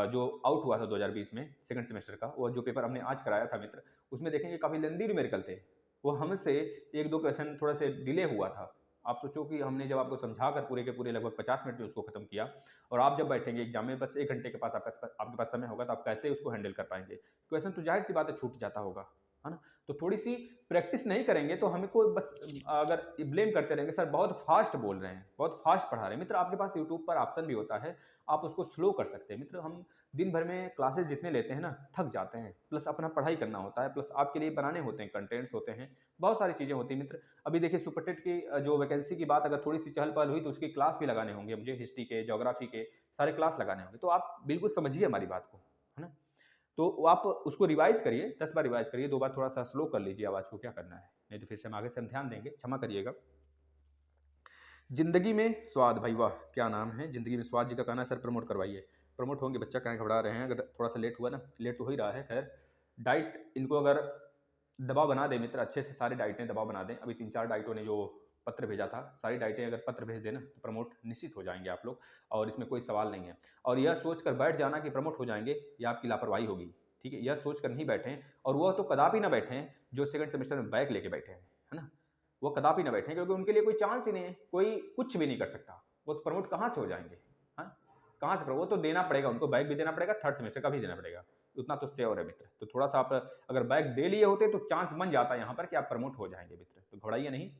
जो आउट हुआ था 2020 में सेकंड सेमेस्टर का, वो जो पेपर हमने आज कराया था मित्र, उसमें देखेंगे काफ़ी लेंदी न्यूमेरिकल थे, वो हमसे 1 2 क्वेश्चन थोड़ा से डिले हुआ था, आप सोचो कि हमने जब आपको समझा कर पूरे के पूरे लगभग 50 मिनट में उसको खत्म किया, और आप जब बैठेंगे एग्जाम में बस 1 घंटे के पास आपके पास समय होगा, तो आप कैसे उसको हैंडल कर पाएंगे? क्वेश्चन तो जाहिर सी बात है छूट जाता होगा, है ना? तो थोड़ी सी प्रैक्टिस नहीं करेंगे तो हमें को बस अगर ब्लेम करते रहेंगे, सर बहुत फास्ट बोल रहे हैं, बहुत फास्ट पढ़ा रहे हैं। मित्र, आपके पास यूट्यूब पर ऑप्शन भी होता है, आप उसको स्लो कर सकते हैं। मित्र, हम दिन भर में क्लासेस जितने लेते हैं ना, थक जाते हैं, प्लस अपना पढ़ाई करना होता है, प्लस आपके लिए बनाने होते हैं, कंटेंट्स होते हैं, बहुत सारी चीज़ें होती हैं। मित्र, अभी देखिए सुपरटेट की जो वैकेंसी की बात अगर थोड़ी सी चहल पहल हुई तो उसकी क्लास भी लगाने होंगे मुझे, हिस्ट्री के, ज्योग्राफी के सारे क्लास लगाने होंगे। तो आप बिल्कुल समझिए हमारी बात को, है ना? तो आप उसको रिवाइज करिए, 10 बार रिवाइज करिए, 2 बार थोड़ा सा स्लो कर लीजिए आवाज़ को, क्या करना है, नहीं तो फिर से हम आगे से हम ध्यान देंगे, क्षमा करिएगा। जिंदगी में स्वाद, भाई वाह क्या नाम है, जिंदगी में स्वाद जी का कहना है सर प्रमोट करवाइए। प्रमोट होंगे, बच्चा कहाँ घबरा रहे हैं, अगर थोड़ा सा लेट हुआ ना, लेट तो हो ही रहा है। खैर, डाइट इनको अगर दबाव बना दें मित्र, अच्छे से सारी डाइटें दबाव बना दें। अभी 3-4 डाइटों ने जो पत्र भेजा था, सारी डाइटें अगर पत्र भेज देना तो प्रमोट निश्चित हो जाएंगे आप लोग, और इसमें कोई सवाल नहीं है। और यह सोचकर बैठ जाना कि प्रमोट हो जाएंगे, यह आपकी लापरवाही होगी, ठीक है? यह सोचकर नहीं बैठें, और वह तो कदापि ना बैठें जो सेकंड सेमेस्टर में बैक लेके बैठे हैं, है ना? वो कदापि ना बैठें, क्योंकि उनके लिए कोई चांस ही नहीं है, कोई कुछ भी नहीं कर सकता। वो तो प्रमोट कहाँ से हो जाएंगे? हाँ, कहाँ से? वो तो देना पड़ेगा उनको, बैक भी देना पड़ेगा, थर्ड सेमेस्टर का भी देना पड़ेगा, उतना तो श्योर है मित्र। तो थोड़ा सा आप अगर बैक दे लिए होते तो चांस बन जाता है यहाँ पर कि आप प्रमोट हो जाएंगे मित्र। तो घबराइए नहीं,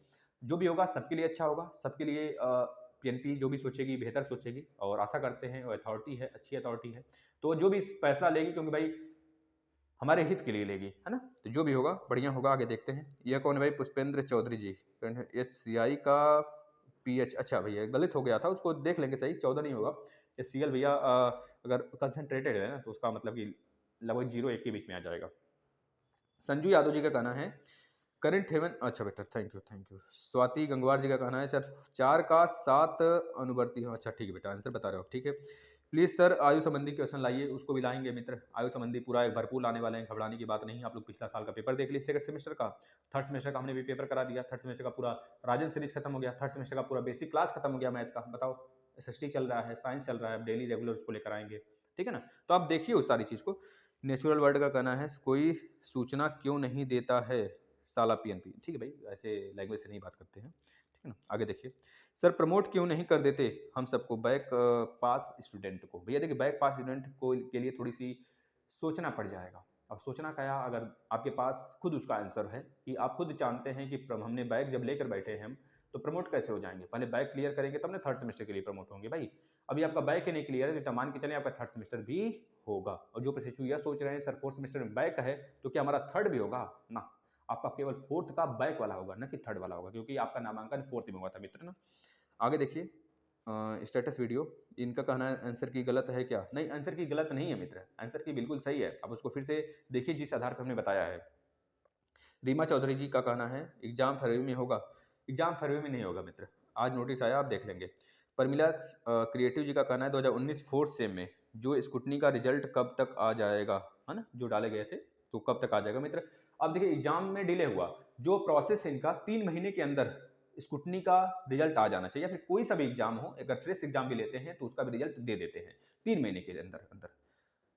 जो भी होगा सबके लिए अच्छा होगा, सबके लिए पीएनपी जो भी सोचेगी बेहतर सोचेगी, और आशा करते हैं, और अथॉरिटी है, अच्छी अथॉरिटी है, तो जो भी फैसला लेगी, क्योंकि भाई हमारे हित के लिए लेगी, है ना? तो जो भी होगा बढ़िया होगा, आगे देखते हैं। यह कौन है भाई? पुष्पेंद्र चौधरी जी, SCI का PH, अच्छा भैया गलत हो गया था, उसको देख लेंगे, सही 14 नहीं होगा, SCL भैया अगर कंसनट्रेटेड है ना तो उसका मतलब कि लगभग 0-1 के बीच में आ जाएगा। संजू यादव जी का कहना है करंट हेवन, अच्छा बेटा थैंक यू। स्वाति गंगवार जी का कहना है सर 4 का 7 अनुवर्ती हो, अच्छा ठीक है बेटा, आंसर बता रहे हो, ठीक है। प्लीज़ सर आयु संबंधी क्वेश्चन लाइए, उसको भी लाएंगे मित्र, आयु संबंधी पूरा एक भरपूर लाने वाले हैं, घबराने की बात नहीं है। आप लोग पिछला साल का पेपर देख लीजिए, सेकंड सेमेस्टर का, थर्ड सेमेस्टर का हमने भी पेपर करा दिया, थर्ड सेमेस्टर का पूरा राजन सीरीज खत्म हो गया, थर्ड सेमेस्टर का पूरा बेसिक क्लास खत्म हो गया मैथ का। बताओ, SST चल रहा है, साइंस चल रहा है, डेली रेगुलर उसको लेकर आएंगे, ठीक है ना? तो आप देखिए उस सारी चीज़ को। नेचुरल वर्ड का कहना है कोई सूचना क्यों नहीं देता है साला PNP, ठीक है भाई, ऐसे लैंग्वेज से नहीं बात करते हैं, ठीक है ना? आगे देखिए, सर प्रमोट क्यों नहीं कर देते हम सबको, बैक पास स्टूडेंट को? भैया देखिए, बैक पास स्टूडेंट को के लिए थोड़ी सी सोचना पड़ जाएगा। अब सोचना क्या, अगर आपके पास खुद उसका आंसर है कि आप खुद जानते हैं कि हमने बैक जब लेकर बैठे हैं हम, तो प्रमोट कैसे हो जाएंगे? पहले बैक क्लियर करेंगे तब ना थर्ड सेमेस्टर के लिए प्रमोट होंगे भाई। अभी आपका बैक ही नहीं क्लियर है तो मान के चलें आपका थर्ड सेमेस्टर भी होगा। और जो प्रशिक्षु यह सोच रहे हैं सर फोर्थ सेमेस्टर में बैक है तो क्या हमारा थर्ड भी होगा ना, आपका केवल फोर्थ का बैक वाला होगा, ना कि थर्ड वाला होगा, क्योंकि आपका नामांकन फोर्थ में हुआ था मित्र ना। आगे देखिए, स्टेटस वीडियो, इनका कहना है आंसर की गलत है क्या? नहीं, आंसर की गलत नहीं है मित्र, आंसर की बिल्कुल सही है। अब उसको फिर से देखिए जिस आधार पर हमने बताया है। रीमा चौधरी जी का कहना है एग्जाम फरवरी में होगा, एग्जाम फरवरी में नहीं होगा मित्र, आज नोटिस आया, आप देख लेंगे। परमिला क्रिएटिव जी का कहना है 2019 फोर्थ सेम में जो स्कूटनी का रिजल्ट कब तक आ जाएगा, है ना, जो डाले गए थे, तो कब तक आ जाएगा मित्र? अब देखिए एग्जाम में डिले हुआ, जो प्रोसेस है इनका 3 महीने के अंदर स्कूटनी का रिजल्ट आ जाना चाहिए, या फिर कोई सा भी एग्जाम हो, अगर फ्रेश एग्जाम भी लेते हैं तो उसका भी रिजल्ट दे देते हैं 3 महीने के अंदर अंदर।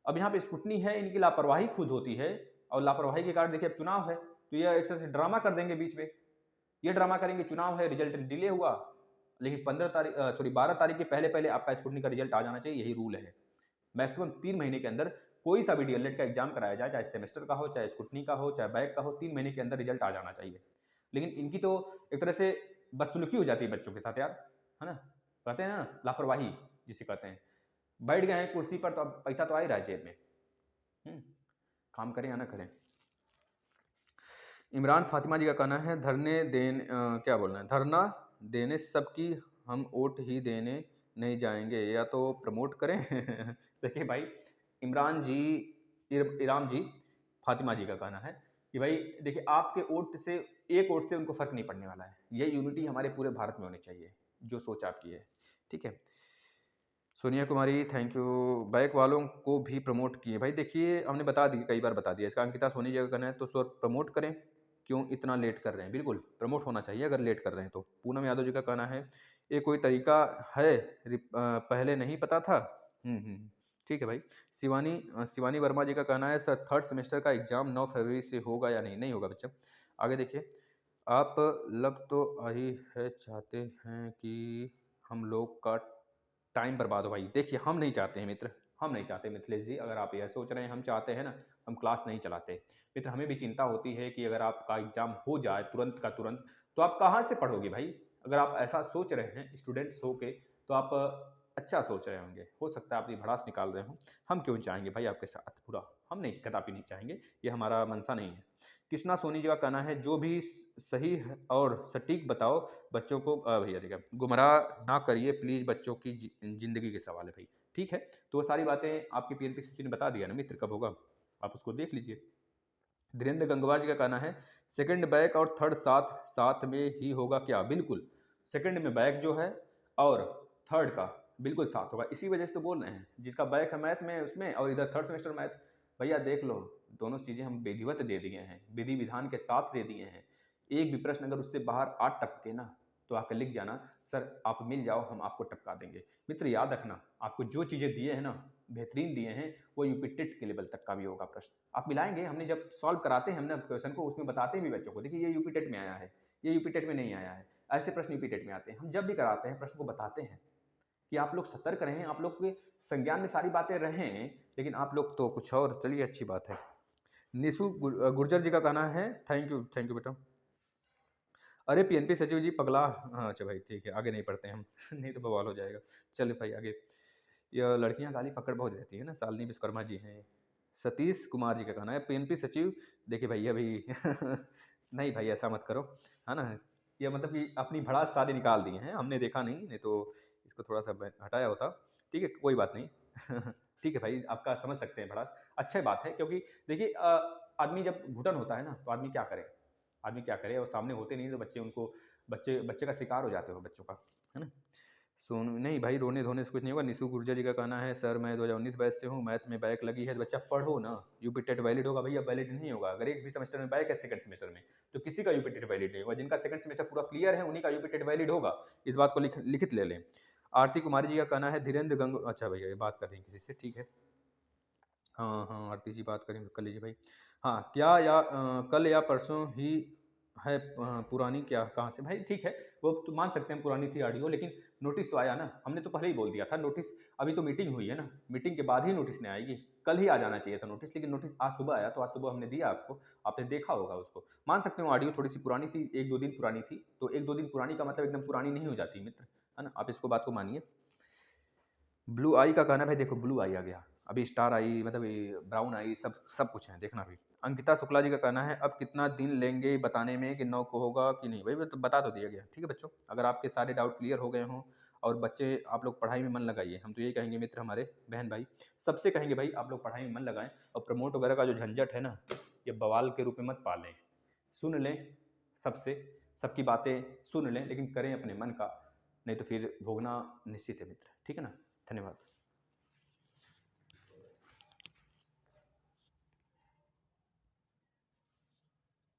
अब यहाँ पे स्कूटनी है, इनकी लापरवाही खुद होती है, और लापरवाही के कारण देखिए अब चुनाव है, तो ये एक तरह से ड्रामा कर देंगे बीच में, ये ड्रामा करेंगे, चुनाव है, रिजल्ट डिले हुआ, लेकिन 12 तारीख के पहले पहले आपका स्कूटनी का रिजल्ट आ जाना चाहिए, यही रूल है। मैक्सिमम 3 महीने के अंदर कोई सा भी डीएलएड का एग्जाम कराया जाए, चाहे सेमेस्टर का हो, चाहे स्कूटनी का हो, चाहे बैक का हो, 3 महीने के अंदर रिजल्ट आ जाना चाहिए। लेकिन इनकी तो एक तरह से बदसलूकी हो जाती है बच्चों के साथ यार, है ना? कहते हैं ना लापरवाही जिसे कहते हैं, बैठ गए हैं कुर्सी पर तो अब पैसा तो आ ही रहा है जेब में, काम करें या ना करें। इमरान फातिमा जी का कहना है धरने देने क्या बोलना है, धरना देने सबकी हम वोट ही देने नहीं जाएंगे, या तो प्रमोट करें देखिए भाई, इमरान जी, इराम जी, फातिमा जी का कहना है कि भाई देखिए आपके वोट से, एक वोट से उनको फर्क नहीं पड़ने वाला है, ये यूनिटी हमारे पूरे भारत में होनी चाहिए, जो सोच आपकी है, ठीक है। सोनिया कुमारी थैंक यू, बैक वालों को भी प्रमोट किए, भाई देखिए हमने बता दी, कई बार बता दिया इसका। अंकिता सोनी जगह करना है तो सर प्रमोट करें, क्यों इतना लेट कर रहे हैं? बिल्कुल प्रमोट होना चाहिए अगर लेट कर रहे हैं तो। पूनम यादव जी का कहना है ये कोई तरीका है, पहले नहीं पता था। ठीक है भाई। शिवानी वर्मा जी का कहना है सर थर्ड सेमेस्टर का एग्जाम 9 फरवरी से होगा या नहीं? नहीं होगा बच्चा। आगे देखिए, आप लग तो आई है, चाहते हैं कि हम लोग का टाइम बर्बाद हो भाई। देखिए हम नहीं चाहते हैं मित्र, हम नहीं चाहते मिथिलेश जी, अगर आप यह सोच रहे हैं हम चाहते हैं ना, हम क्लास नहीं चलाते मित्र। हमें भी चिंता होती है कि अगर आपका एग्जाम हो जाए तुरंत का तुरंत, तो आप कहाँ से पढ़ोगे भाई। अगर आप ऐसा सोच रहे हैं स्टूडेंट्स हो के, तो आप अच्छा सोच रहे होंगे, हो सकता है अपनी भड़ास निकाल रहे हो। हम क्यों चाहेंगे भाई आपके साथ बुरा, हम नहीं, कदापि नहीं चाहेंगे, ये हमारा मंशा नहीं है। कृष्णा सोनी जी का कहना है जो भी सही है और सटीक बताओ, बच्चों को भैया देखिए गुमराह ना करिए प्लीज, बच्चों की जिंदगी के सवाल है भाई। ठीक है, तो वो सारी बातें आपकी पीएनपी सूची ने बता दिया ना मित्र, कब होगा आप उसको देख लीजिए। धीरेन्द्र गंगवार जी का कहना है सेकंड बैक और थर्ड साथ साथ में ही होगा क्या। बिल्कुल, सेकंड में बैक जो है और थर्ड का बिल्कुल साथ होगा, इसी वजह से तो बोल रहे हैं, जिसका बैक है मैथ में उसमें और इधर थर्ड सेमेस्टर मैथ। भैया देख लो, दोनों चीज़ें हम विधिवत दे दिए हैं, विधि विधान के साथ दे दिए हैं। एक भी प्रश्न अगर उससे बाहर आ टपके ना, तो आकर लिख जाना सर आप मिल जाओ, हम आपको टपका देंगे। मित्र याद रखना, आपको जो चीज़ें दिए हैं ना, बेहतरीन दिए हैं, वो यूपी टेट के लेवल तक का भी होगा प्रश्न, आप मिलाएंगे। हमने जब सॉल्व कराते हैं हमने क्वेश्चन को, उसमें बताते भी बच्चों को, देखिए ये यूपी टेट में आया है, ये यूपी टेट में नहीं आया है, ऐसे प्रश्न यूपी टेट में आते हैं। हम जब भी कराते हैं प्रश्न को बताते हैं कि आप लोग सतर्क रहें, आप लोग के संज्ञान में सारी बातें रहें, लेकिन आप लोग तो कुछ और। चलिए अच्छी बात है। निशु गुर्जर जी का कहना है थैंक यू बेटा। अरे पीएनपी सचिव जी पगला, हाँ अच्छा भाई ठीक है, आगे नहीं पढ़ते हैं हम नहीं तो बवाल हो जाएगा। चलिए भाई आगे। यह लड़कियां गाली पकड़ बहुत देती है ना, शालिनी विश्वकर्मा जी हैं। सतीश कुमार जी का कहना है पीएनपी सचिव, देखिए भैया भाई नहीं भाई ऐसा मत करो, है ना। ये मतलब कि अपनी भड़ास सारे निकाल दिए हैं, हमने देखा नहीं, नहीं तो इसको थोड़ा सा हटाया होता। ठीक है कोई बात नहीं ठीक है भाई, आपका समझ सकते हैं भड़ास, अच्छी बात है। क्योंकि देखिए आदमी जब घुटन होता है ना, तो आदमी क्या करे, आदमी क्या करे, और सामने होते नहीं तो बच्चे उनको, बच्चे बच्चे का शिकार हो जाते हो बच्चों का, है ना। सोन नहीं भाई, रोने धोने से कुछ नहीं होगा। निशु गुर्जर जी का कहना है सर मैं 2019 बैच से हूँ, मैथ में बैक लगी है, तो बच्चा पढ़ो ना, यूपी टेट वैलिड होगा भैया, वैलिड नहीं होगा। अगर एक भी सेमेस्टर में बैक है सेकंड सेमेस्टर में, तो किसी का यूपी टेट वैलिड नहीं होगा। जिनका सेकंड सेमेस्टर पूरा क्लियर है उन्हीं का यूपी टेट वैलिड होगा, इस बात को लिखित ले लें। आरती कुमारी जी का कहना है धीरेन्द्र गंग, अच्छा भैया ये बात कर रही हैं किसी से, ठीक है। हाँ हाँ आरती जी बात करेंगे कर लीजिए भाई। हाँ क्या या कल या परसों ही है पुरानी, क्या कहाँ से भाई, ठीक है वो तो मान सकते हैं पुरानी थी ऑडियो, लेकिन नोटिस तो आया ना, हमने तो पहले ही बोल दिया था नोटिस। अभी तो मीटिंग हुई है ना, मीटिंग के बाद ही नोटिस नहीं आएगी, कल ही आ जाना चाहिए था नोटिस, लेकिन नोटिस आज सुबह आया, तो आज सुबह हमने दिया आपको, आपने देखा होगा उसको। मान सकते हो ऑडियो थोड़ी सी पुरानी थी, एक दो दिन पुरानी थी, तो एक दो दिन पुरानी का मतलब एकदम पुरानी नहीं हो जाती मित्र, है ना, आप इसको बात को मानिए। ब्लू आई का कहना है भाई देखो ब्लू आई आ गया, अभी स्टार आई, मतलब ये ब्राउन आई, सब सब कुछ है देखना भी। अंकिता शुक्ला जी का कहना है अब कितना दिन लेंगे बताने में कि 9 को होगा कि नहीं। भाई तो बता तो दिया गया, ठीक है बच्चों, अगर आपके सारे डाउट क्लियर हो गए हों, और बच्चे आप लोग पढ़ाई में मन लगाइए, हम तो यही कहेंगे मित्र, हमारे बहन भाई सबसे कहेंगे भाई आप लोग पढ़ाई में मन लगाएं, और प्रमोट वगैरह का जो झंझट है ना, ये बवाल के रूप में मत पालें, सुन लें सबसे, सबकी बातें सुन लें, लेकिन करें अपने मन का, नहीं तो फिर भोगना निश्चित है मित्र, ठीक है ना। धन्यवाद।